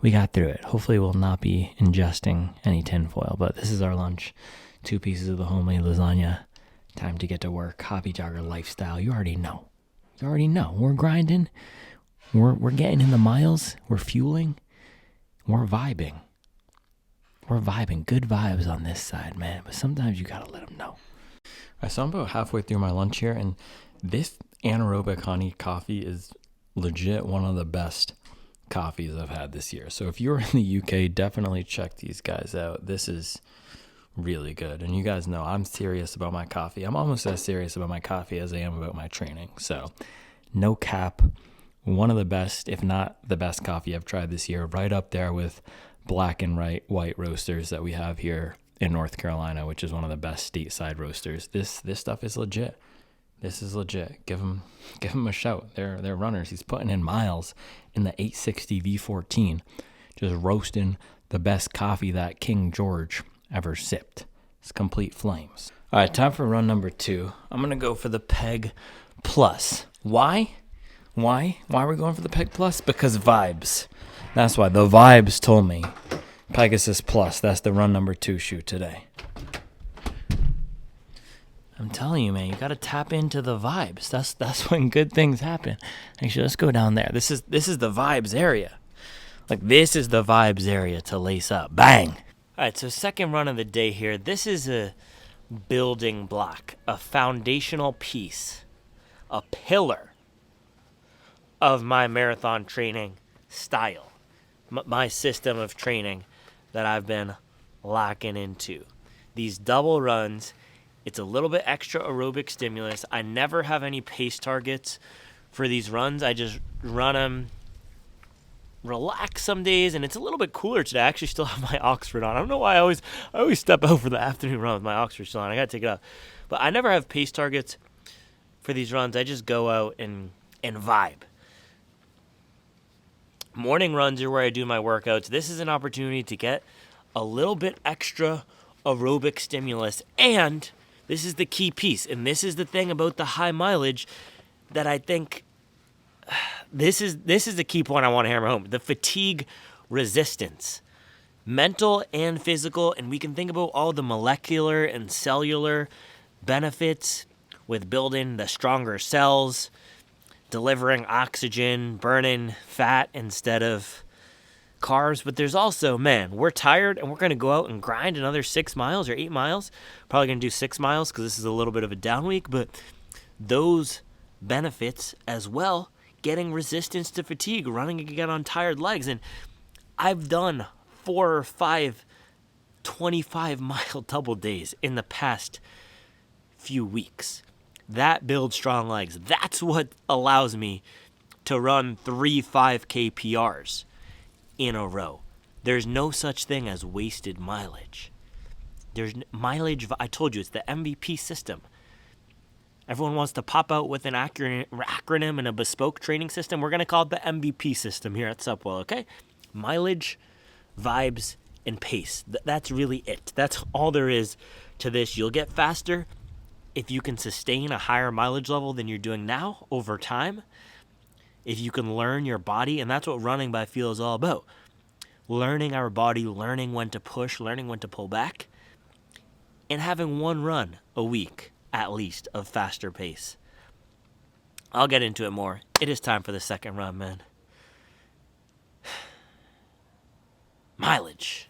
we got through it. Hopefully we'll not be ingesting any tinfoil, but this is our lunch. 2 pieces of the homemade lasagna. Time to get to work. Hobby jogger lifestyle. You already know. We're grinding. We're getting in the miles. We're fueling. We're vibing. Good vibes on this side, man. But sometimes you gotta let them know. All right, so I'm about halfway through my lunch here, and this anaerobic honey coffee is legit one of the best coffees I've had this year. So if you're in the UK, definitely check these guys out. This is really good. And you guys know I'm serious about my coffee. I'm almost as serious about my coffee as I am about my training. So no cap, one of the best, if not the best coffee I've tried this year, right up there with black and white roasters that we have here in North Carolina, which is one of the best stateside roasters. This stuff is legit. This is legit. Give him a shout. They're runners. He's putting in miles in the 860 V14, just roasting the best coffee that King George ever sipped. It's complete flames. All right, time for run number 2. I'm gonna go for the Peg Plus. Why? Why are we going for the Peg Plus? Because vibes. That's why. The vibes told me Pegasus Plus. That's the run number 2 shoe today. I'm telling you, man, you got to tap into the vibes. That's when good things happen. Actually, let's go down there. This is the vibes area. Like, this is the vibes area to lace up. Bang. All right, so second run of the day here. This is a building block, a foundational piece, a pillar of my marathon training style, my system of training that I've been locking into. These double runs. It's a little bit extra aerobic stimulus. I never have any pace targets for these runs. I just run them, relax some days, and it's a little bit cooler today. I actually still have my Oxford on. I don't know why I always step out for the afternoon run with my Oxford still on. I got to take it off. But I never have pace targets for these runs. I just go out and vibe. Morning runs are where I do my workouts. This is an opportunity to get a little bit extra aerobic stimulus, and this is the key piece, and this is the thing about the high mileage that I think this is the key point I want to hammer home. The fatigue resistance, mental and physical, and we can think about all the molecular and cellular benefits with building the stronger cells, delivering oxygen, burning fat instead of carbs. But there's also, man, we're tired and we're going to go out and grind another 6 miles or 8 miles. Probably going to do 6 miles because this is a little bit of a down week. But those benefits as well, getting resistance to fatigue, running again on tired legs. And I've done 4 or 5 25-mile double days in the past few weeks. That builds strong legs. That's what allows me to run 3 5K PRs in a row. There's no such thing as wasted mileage. There's mileage. I told you, it's the MVP system. Everyone wants to pop out with an acronym and a bespoke training system. We're going to call it the MVP system here at Supwell, okay? Mileage, vibes, and pace. That's really it. That's all there is to this. You'll get faster if you can sustain a higher mileage level than you're doing now over time. If you can learn your body, and that's what running by feel is all about. Learning our body, learning when to push, learning when to pull back, and having one run a week at least of faster pace. I'll get into it more. It is time for the second run, man. Mileage.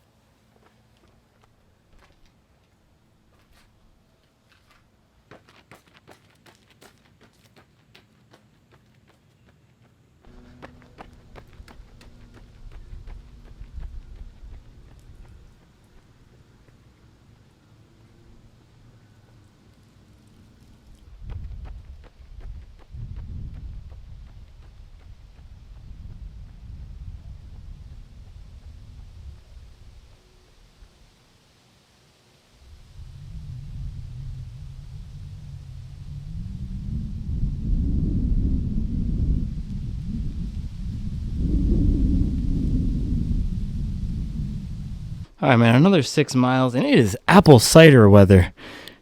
All right, man, another 6 miles, and it is apple cider weather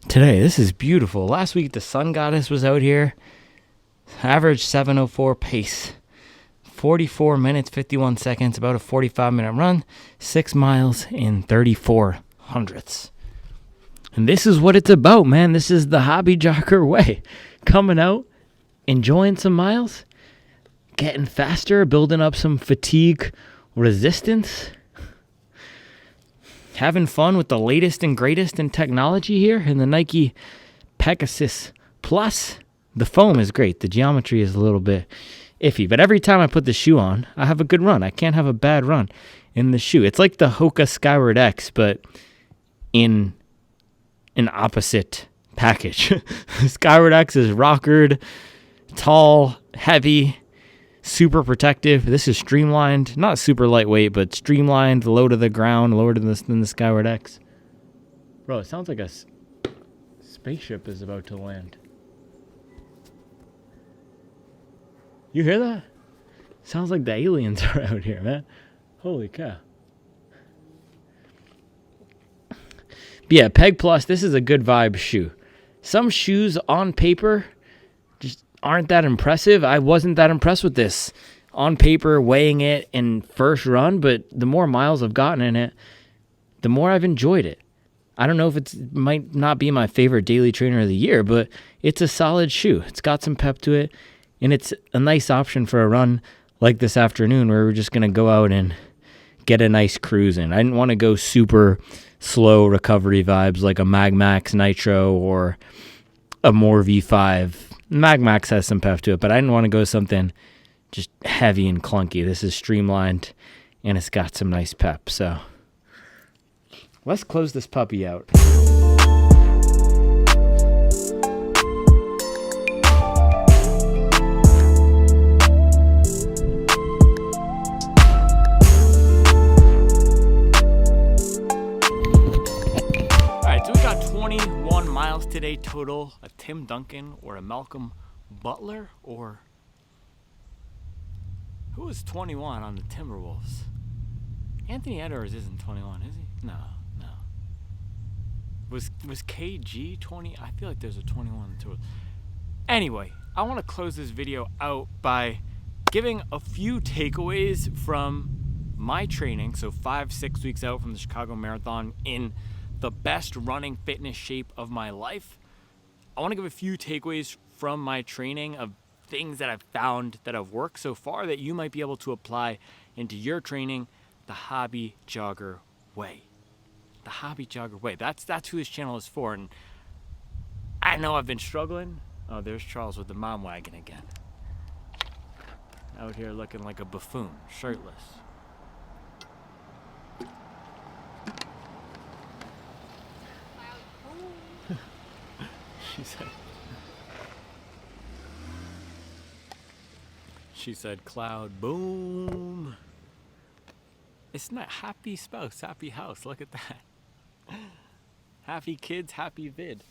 today. This is beautiful. Last week, the sun goddess was out here. Average 7:04 pace. 44 minutes, 51 seconds, about a 45-minute run. 6 miles in 34 hundredths. And this is what it's about, man. This is the hobby jogger way. Coming out, enjoying some miles, getting faster, building up some fatigue resistance, having fun with the latest and greatest in technology here in the Nike Pegasus Plus. The foam is great. The geometry is a little bit iffy, but every time I put the shoe on, I have a good run. I can't have a bad run in the shoe. It's like the Hoka Skyward X, but in an opposite package. Skyward X is rockered, tall, heavy, super protective. This is streamlined, not super lightweight, but streamlined, low to the ground, lower than the Skyward X. Bro, it sounds like a spaceship is about to land. You hear that? Sounds like the aliens are out here, man. Holy cow. But yeah, Peg Plus, this is a good vibe shoe. Some shoes on paper just aren't that impressive. I wasn't that impressed with this on paper, weighing it in first run, but the more miles I've gotten in it, the more I've enjoyed it. I don't know if it might not be my favorite daily trainer of the year, but it's a solid shoe. It's got some pep to it, and it's a nice option for a run like this afternoon where we're just going to go out and get a nice cruise in. I didn't want to go super slow recovery vibes like a Mag Max Nitro or a More V5. Mag Max has some pep to it, but I didn't want to go something just heavy and clunky. This is streamlined, and it's got some nice pep. So let's close this puppy out. So we got 21 miles today total. A Tim Duncan or a Malcolm Butler, or who was 21 on the Timberwolves? Anthony Edwards isn't 21, is he? No. Was KG 20? I feel like there's a 21 to it. Anyway, I want to close this video out by giving a few takeaways from my training. So 5-6 weeks out from the Chicago Marathon in the best running fitness shape of my life. I want to give a few takeaways from my training of things that I've found that have worked so far that you might be able to apply into your training the hobby jogger way. The hobby jogger way. That's who this channel is for. And I know I've been struggling. Oh, there's Charles with the mom wagon again. Out here looking like a buffoon, shirtless. She said Cloudboom. It's not happy spouse, happy house. Look at that. Happy kids, happy vid.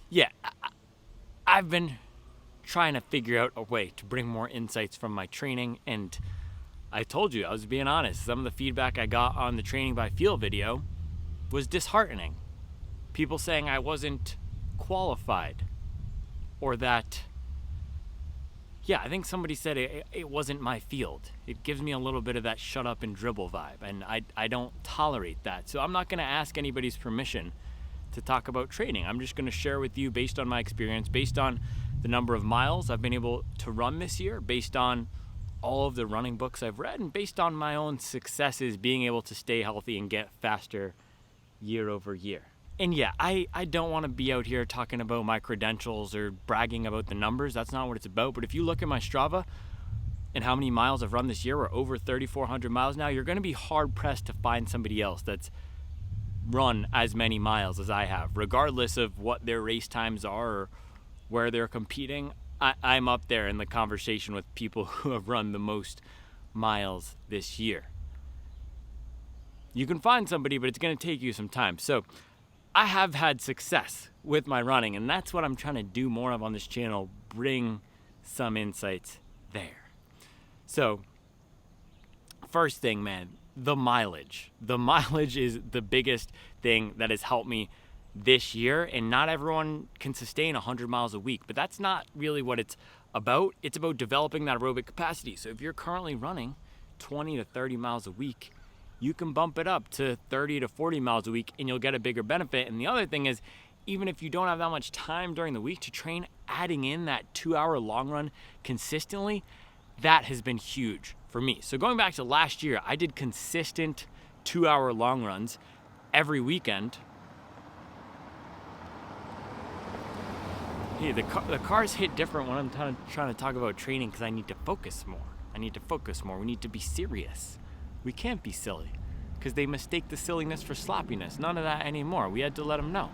Yeah, I've been trying to figure out a way to bring more insights from my training, and I told you, I was being honest. Some of the feedback I got on the Training by Feel video was disheartening. People saying I wasn't qualified, or that, yeah, I think somebody said it wasn't my field. It gives me a little bit of that shut up and dribble vibe, and I don't tolerate that. So I'm not gonna ask anybody's permission to talk about training. I'm just gonna share with you based on my experience, based on the number of miles I've been able to run this year, based on all of the running books I've read, and based on my own successes being able to stay healthy and get faster year over year. And yeah, I don't want to be out here talking about my credentials or bragging about the numbers. That's not what it's about. But if you look at my Strava and how many miles I've run this year, we're over 3,400 miles now, you're going to be hard pressed to find somebody else that's run as many miles as I have, regardless of what their race times are or where they're competing. I'm up there in the conversation with people who have run the most miles this year. You can find somebody, but it's going to take you some time. So I have had success with my running, and that's what I'm trying to do more of on this channel, bring some insights there. So first thing, man, the mileage. The mileage is the biggest thing that has helped me this year, and not everyone can sustain 100 miles a week, but that's not really what it's about. It's about developing that aerobic capacity. So if you're currently running 20 to 30 miles a week, you can bump it up to 30 to 40 miles a week and you'll get a bigger benefit. And the other thing is, even if you don't have that much time during the week to train, adding in that 2-hour long run consistently, that has been huge for me. So going back to last year, I did consistent 2-hour long runs every weekend. Hey, the cars hit different when I'm trying to talk about training because I need to focus more. We need to be serious. We can't be silly because they mistake the silliness for sloppiness. None of that anymore. We had to let them know.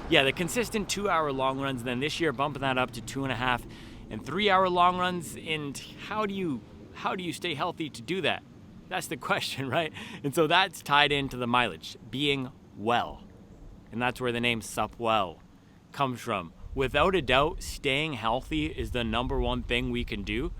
Yeah, the consistent 2-hour long runs, then this year bumping that up to 2.5 and 3-hour long runs. And how do you stay healthy to do that? That's the question, right? And so that's tied into the mileage, being well. And that's where the name Sup Well comes from. Without a doubt, staying healthy is the number one thing we can do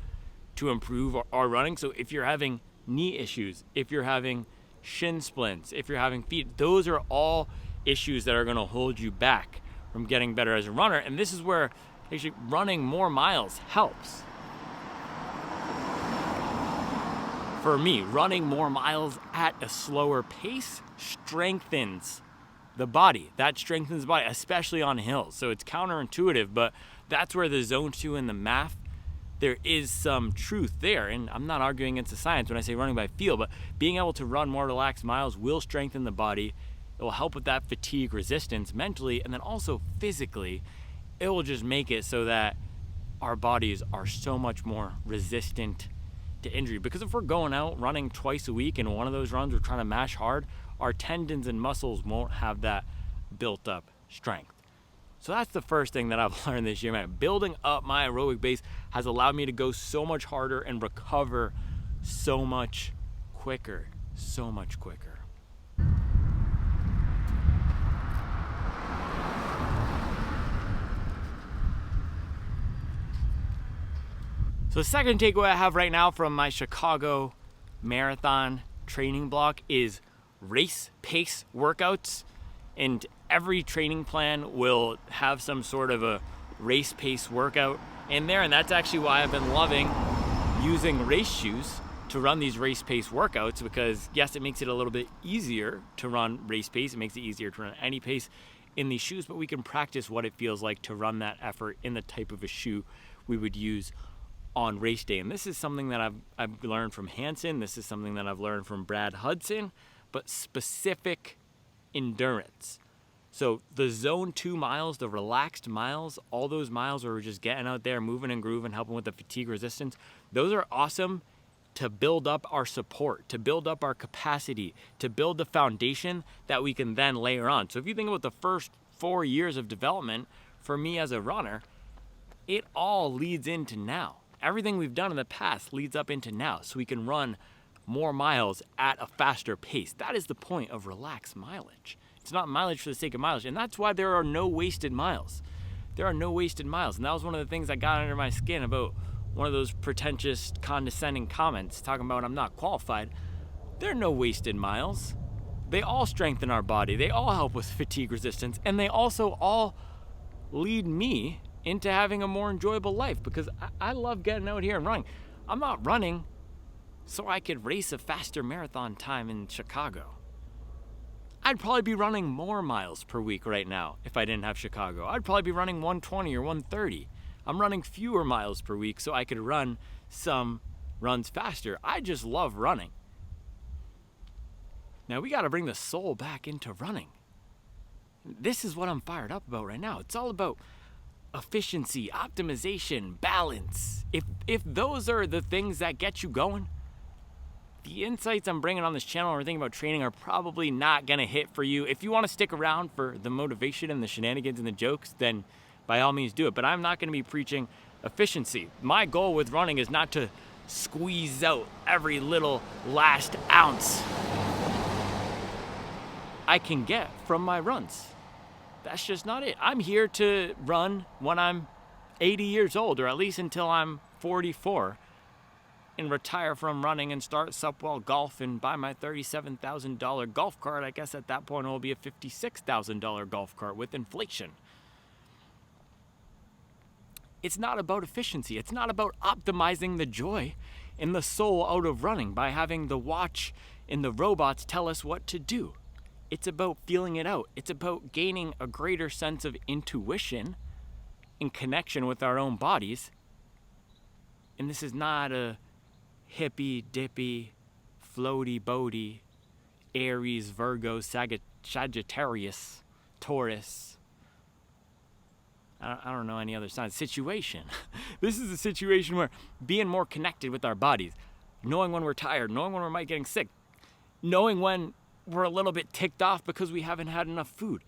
to improve our running. So if you're having knee issues, if you're having shin splints, if you're having feet, those are all issues that are going to hold you back from getting better as a runner. And this is where actually running more miles helps. For me, running more miles at a slower pace strengthens the body. That strengthens the body, especially on hills. So it's counterintuitive, but that's where the zone 2 and the math, there is some truth there. And I'm not arguing against the science when I say running by feel, but being able to run more relaxed miles will strengthen the body. It will help with that fatigue resistance mentally, and then also physically, it will just make it so that our bodies are so much more resistant to injury. Because if we're going out running twice a week and one of those runs we're trying to mash hard, our tendons and muscles won't have that built up strength. So that's the first thing that I've learned this year, man. Building up my aerobic base has allowed me to go so much harder and recover so much quicker. So much quicker. So the second takeaway I have right now from my Chicago Marathon training block is race pace workouts. And every training plan will have some sort of a race pace workout in there. And that's actually why I've been loving using race shoes to to run these race pace workouts, because yes, it makes it a little bit easier to run race pace. It makes it easier to run any pace in these shoes, but we can practice what it feels like to run that effort in the type of a shoe we would use on race day. And this is something that I've learned from Hansen. This is something that I've learned from Brad Hudson, but specific endurance. So the zone 2 miles, the relaxed miles, all those miles where we're just getting out there, moving and grooving, helping with the fatigue resistance, those are awesome to build up our support, to build up our capacity, to build the foundation that we can then layer on. So if you think about the first 4 years of development for me as a runner, it all leads into now. Everything we've done in the past leads up into now, so we can run more miles at a faster pace. That is the point of relaxed mileage. It's not mileage for the sake of mileage, and that's why there are no wasted miles. There are no wasted miles, and that was one of the things that got under my skin about one of those pretentious, condescending comments talking about I'm not qualified. There are no wasted miles. They all strengthen our body. They all help with fatigue resistance, and they also all lead me into having a more enjoyable life, because I love getting out here and running. I'm not running so I could race a faster marathon time in Chicago. I'd probably be running more miles per week right now if I didn't have Chicago. I'd probably be running 120 or 130. I'm running fewer miles per week so I could run some runs faster. I just love running. Now we got to bring the soul back into running. This is what I'm fired up about right now. It's all about efficiency, optimization, balance. If those are the things that get you going, the insights I'm bringing on this channel or thinking about training are probably not going to hit for you. If you want to stick around for the motivation and the shenanigans and the jokes, then by all means do it. But I'm not going to be preaching efficiency. My goal with running is not to squeeze out every little last ounce I can get from my runs. That's just not it. I'm here to run when I'm 80 years old, or at least until I'm 44, and retire from running and start Supwell Golf and buy my $37,000 golf cart. I guess at that point it will be a $56,000 golf cart with inflation. It's not about efficiency. It's not about optimizing the joy and the soul out of running by having the watch and the robots tell us what to do. It's about feeling it out. It's about gaining a greater sense of intuition and connection with our own bodies. And this is not a hippy dippy, floaty boaty, Aries, Virgo, Sagittarius, Taurus, I don't know any other signs, situation. This is a situation where being more connected with our bodies, knowing when we're tired, knowing when we might be getting sick, knowing when we're a little bit ticked off because we haven't had enough food.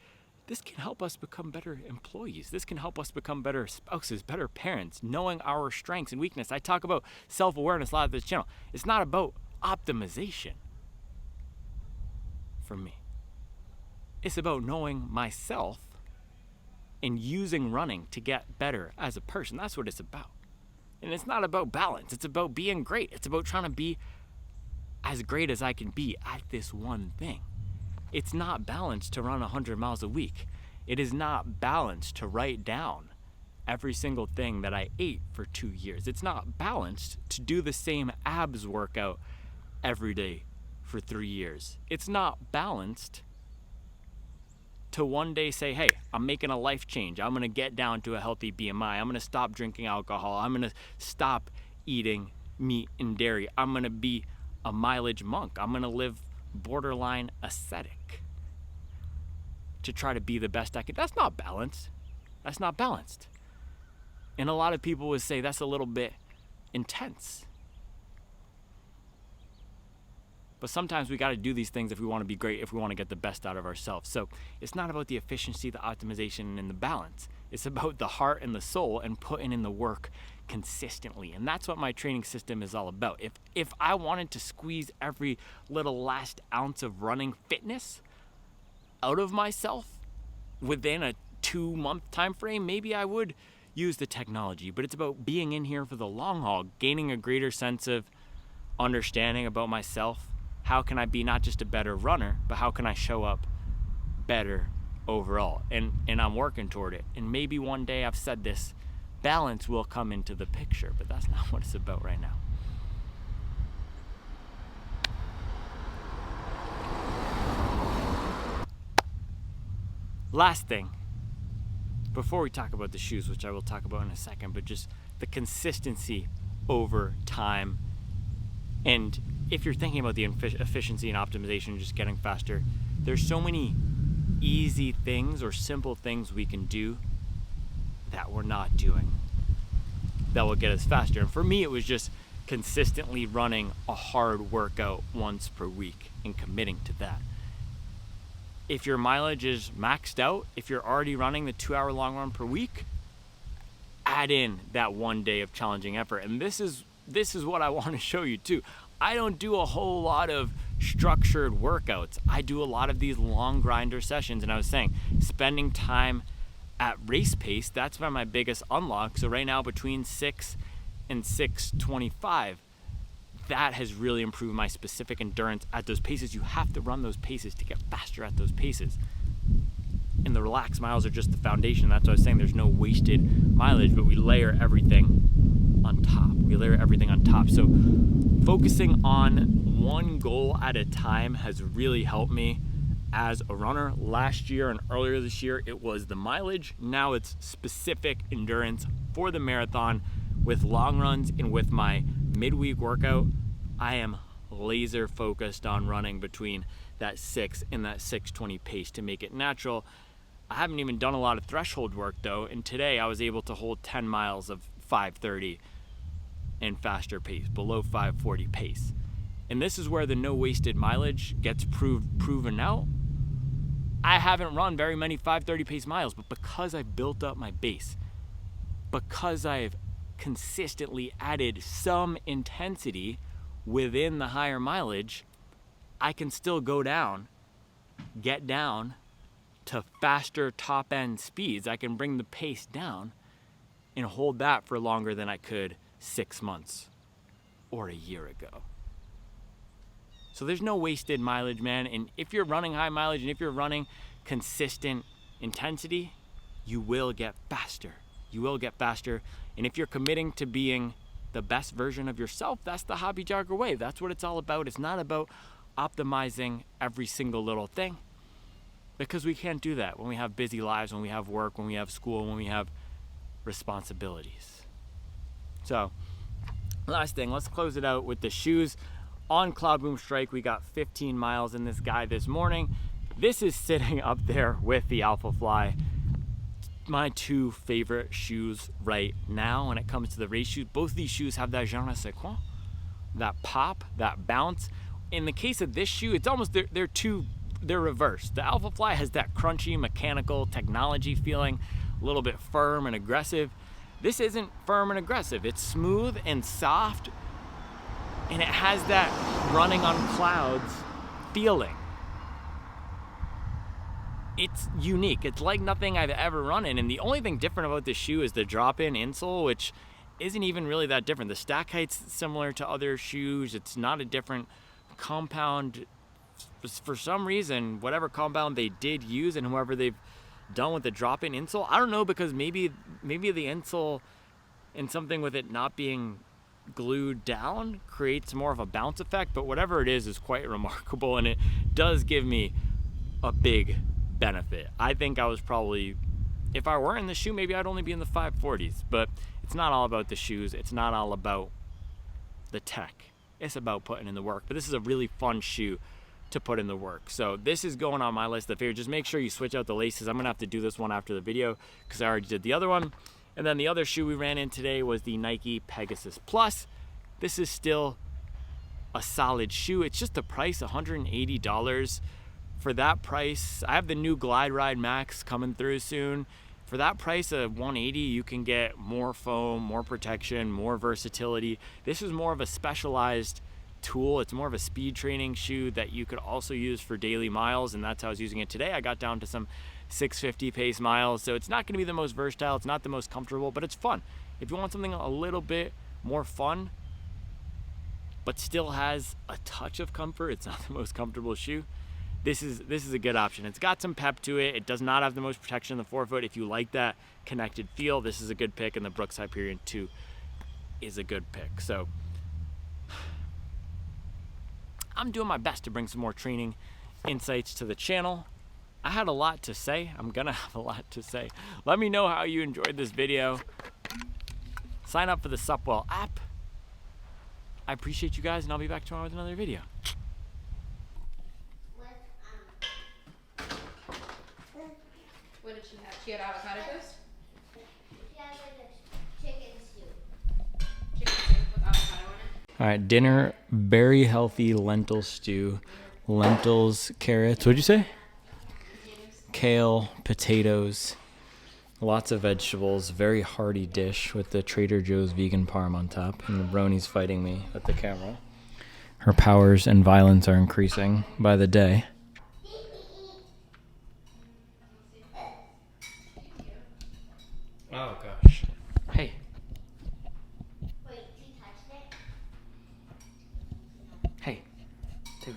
This can help us become better employees. This can help us become better spouses, better parents, knowing our strengths and weakness. I talk about self-awareness a lot of this channel. It's not about optimization for me. It's about knowing myself and using running to get better as a person. That's what it's about. And it's not about balance. It's about being great. It's about trying to be as great as I can be at this one thing. It's not balanced to run 100 miles a week. It is not balanced to write down every single thing that I ate for 2 years. It's not balanced to do the same abs workout every day for 3 years. It's not balanced to one day say, hey, I'm making a life change. I'm going to get down to a healthy BMI. I'm going to stop drinking alcohol. I'm going to stop eating meat and dairy. I'm going to be a mileage monk. I'm going to live borderline ascetic to try to be the best I can. That's not balanced. That's not balanced. And a lot of people would say that's a little bit intense. But sometimes we got to do these things if we want to be great, if we want to get the best out of ourselves. So it's not about the efficiency, the optimization, and the balance. It's about the heart and the soul and putting in the work consistently. And that's what my training system is all about. If I wanted to squeeze every little last ounce of running fitness out of myself within a 2-month time frame, maybe I would use the technology. But it's about being in here for the long haul, gaining a greater sense of understanding about myself. How can I be not just a better runner, but how can I show up better overall? And I'm working toward it. And maybe one day, I've said this, balance will come into the picture, but that's not what it's about right now. Last thing, before we talk about the shoes, which I will talk about in a second, but just the consistency over time. And if you're thinking about the efficiency and optimization, just getting faster, there's so many easy things or simple things we can do that we're not doing that will get us faster. And for me, it was just consistently running a hard workout once per week and committing to that. If your mileage is maxed out, if you're already running the 2-hour long run per week, add in that 1 day of challenging effort. And this is what I want to show you too. I don't do a whole lot of structured workouts. I do a lot of these long grinder sessions. And I was saying, spending time at race pace, that's been my biggest unlock. So right now between 6 and 6:25, that has really improved my specific endurance at those paces. You have to run those paces to get faster at those paces. And the relaxed miles are just the foundation. That's what I was saying, there's no wasted mileage, but we layer everything on top. So focusing on one goal at a time has really helped me as a runner. Last year and earlier this year, it was the mileage. Now it's specific endurance for the marathon. With long runs and with my midweek workout, I am laser focused on running between that 6 and that 6:20 pace to make it natural. I haven't even done a lot of threshold work though, and today I was able to hold 10 miles of 5:30 and faster pace, below 5:40 pace. And this is where the no wasted mileage gets proven out. I haven't run very many 5:30 pace miles, but because I've built up my base, because I've consistently added some intensity within the higher mileage, I can still get down to faster top end speeds. I can bring the pace down and hold that for longer than I could 6 months or a year ago. So there's no wasted mileage, man. And if you're running high mileage and if you're running consistent intensity, you will get faster. And if you're committing to being the best version of yourself, that's the hobby jogger way. That's what it's all about. It's not about optimizing every single little thing, because we can't do that when we have busy lives, when we have work, when we have school, when we have responsibilities. So last thing, let's close it out with the shoes. On Cloudboom Strike, we got 15 miles in this guy this morning. This is sitting up there with the Alpha Fly. My two favorite shoes right now when it comes to the race shoes. Both of these shoes have that je ne sais quoi, that pop, that bounce. In the case of this shoe, it's almost, they're reversed. The Alpha Fly has that crunchy mechanical technology feeling, a little bit firm and aggressive. This isn't firm and aggressive. It's smooth and soft, and it has that running on clouds feeling. It's unique. It's like nothing I've ever run in. And the only thing different about this shoe is the drop-in insole, which isn't even really that different. The stack height's similar to other shoes. It's not a different compound. For some reason, whatever compound they did use and whoever they've done with the drop-in insole, I don't know, because maybe the insole and something with it not being glued down creates more of a bounce effect, but whatever it is quite remarkable, and it does give me a big benefit. I think I was probably, if I were in the shoe, maybe I'd only be in the 540s, but it's not all about the shoes. It's not all about the tech. It's about putting in the work. But this is a really fun shoe to put in the work. So this is going on my list of favorites. Just make sure you switch out the laces. I'm gonna have to do this one after the video because I already did the other one. And then the other shoe we ran in today was the Nike Pegasus Plus. This is still a solid shoe. It's just the price, $180. For that price, I have the new Glide Ride Max coming through soon. For that price of $180, you can get more foam, more protection, more versatility. This is more of a specialized tool. It's more of a speed training shoe that you could also use for daily miles, and that's how I was using it today. I got down to some 650 pace miles, so it's not going to be the most versatile, it's not the most comfortable, but it's fun. If you want something a little bit more fun, but still has a touch of comfort, it's not the most comfortable shoe, this is a good option. It's got some pep to it. It does not have the most protection in the forefoot. If you like that connected feel, this is a good pick, and the Brooks Hyperion 2 is a good pick. So I'm doing my best to bring some more training insights to the channel. I had a lot to say. I'm gonna have a lot to say. Let me know how you enjoyed this video. Sign up for the Supwell app. I appreciate you guys, and I'll be back tomorrow with another video. What did she have? She had avocado toast? She has like a chicken stew. Chicken stew with avocado in it. All right, dinner, very healthy lentil stew. Lentils, carrots, what'd you say? Kale, potatoes, lots of vegetables, very hearty dish with the Trader Joe's vegan parm on top. And Roni's fighting me with the camera. Her powers and violence are increasing by the day. Oh gosh. Hey. Wait, you touched it? Hey. Dude.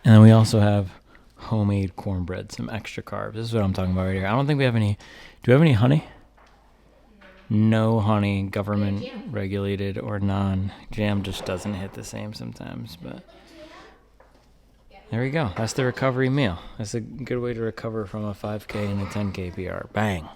And then we also have homemade cornbread, some extra carbs. This is what I'm talking about right here. I don't think we have any. Do we have any honey? No honey, government regulated or non. Jam just doesn't hit the same sometimes, but there we go. That's the recovery meal. That's a good way to recover from a 5K and a 10K PR. Bang.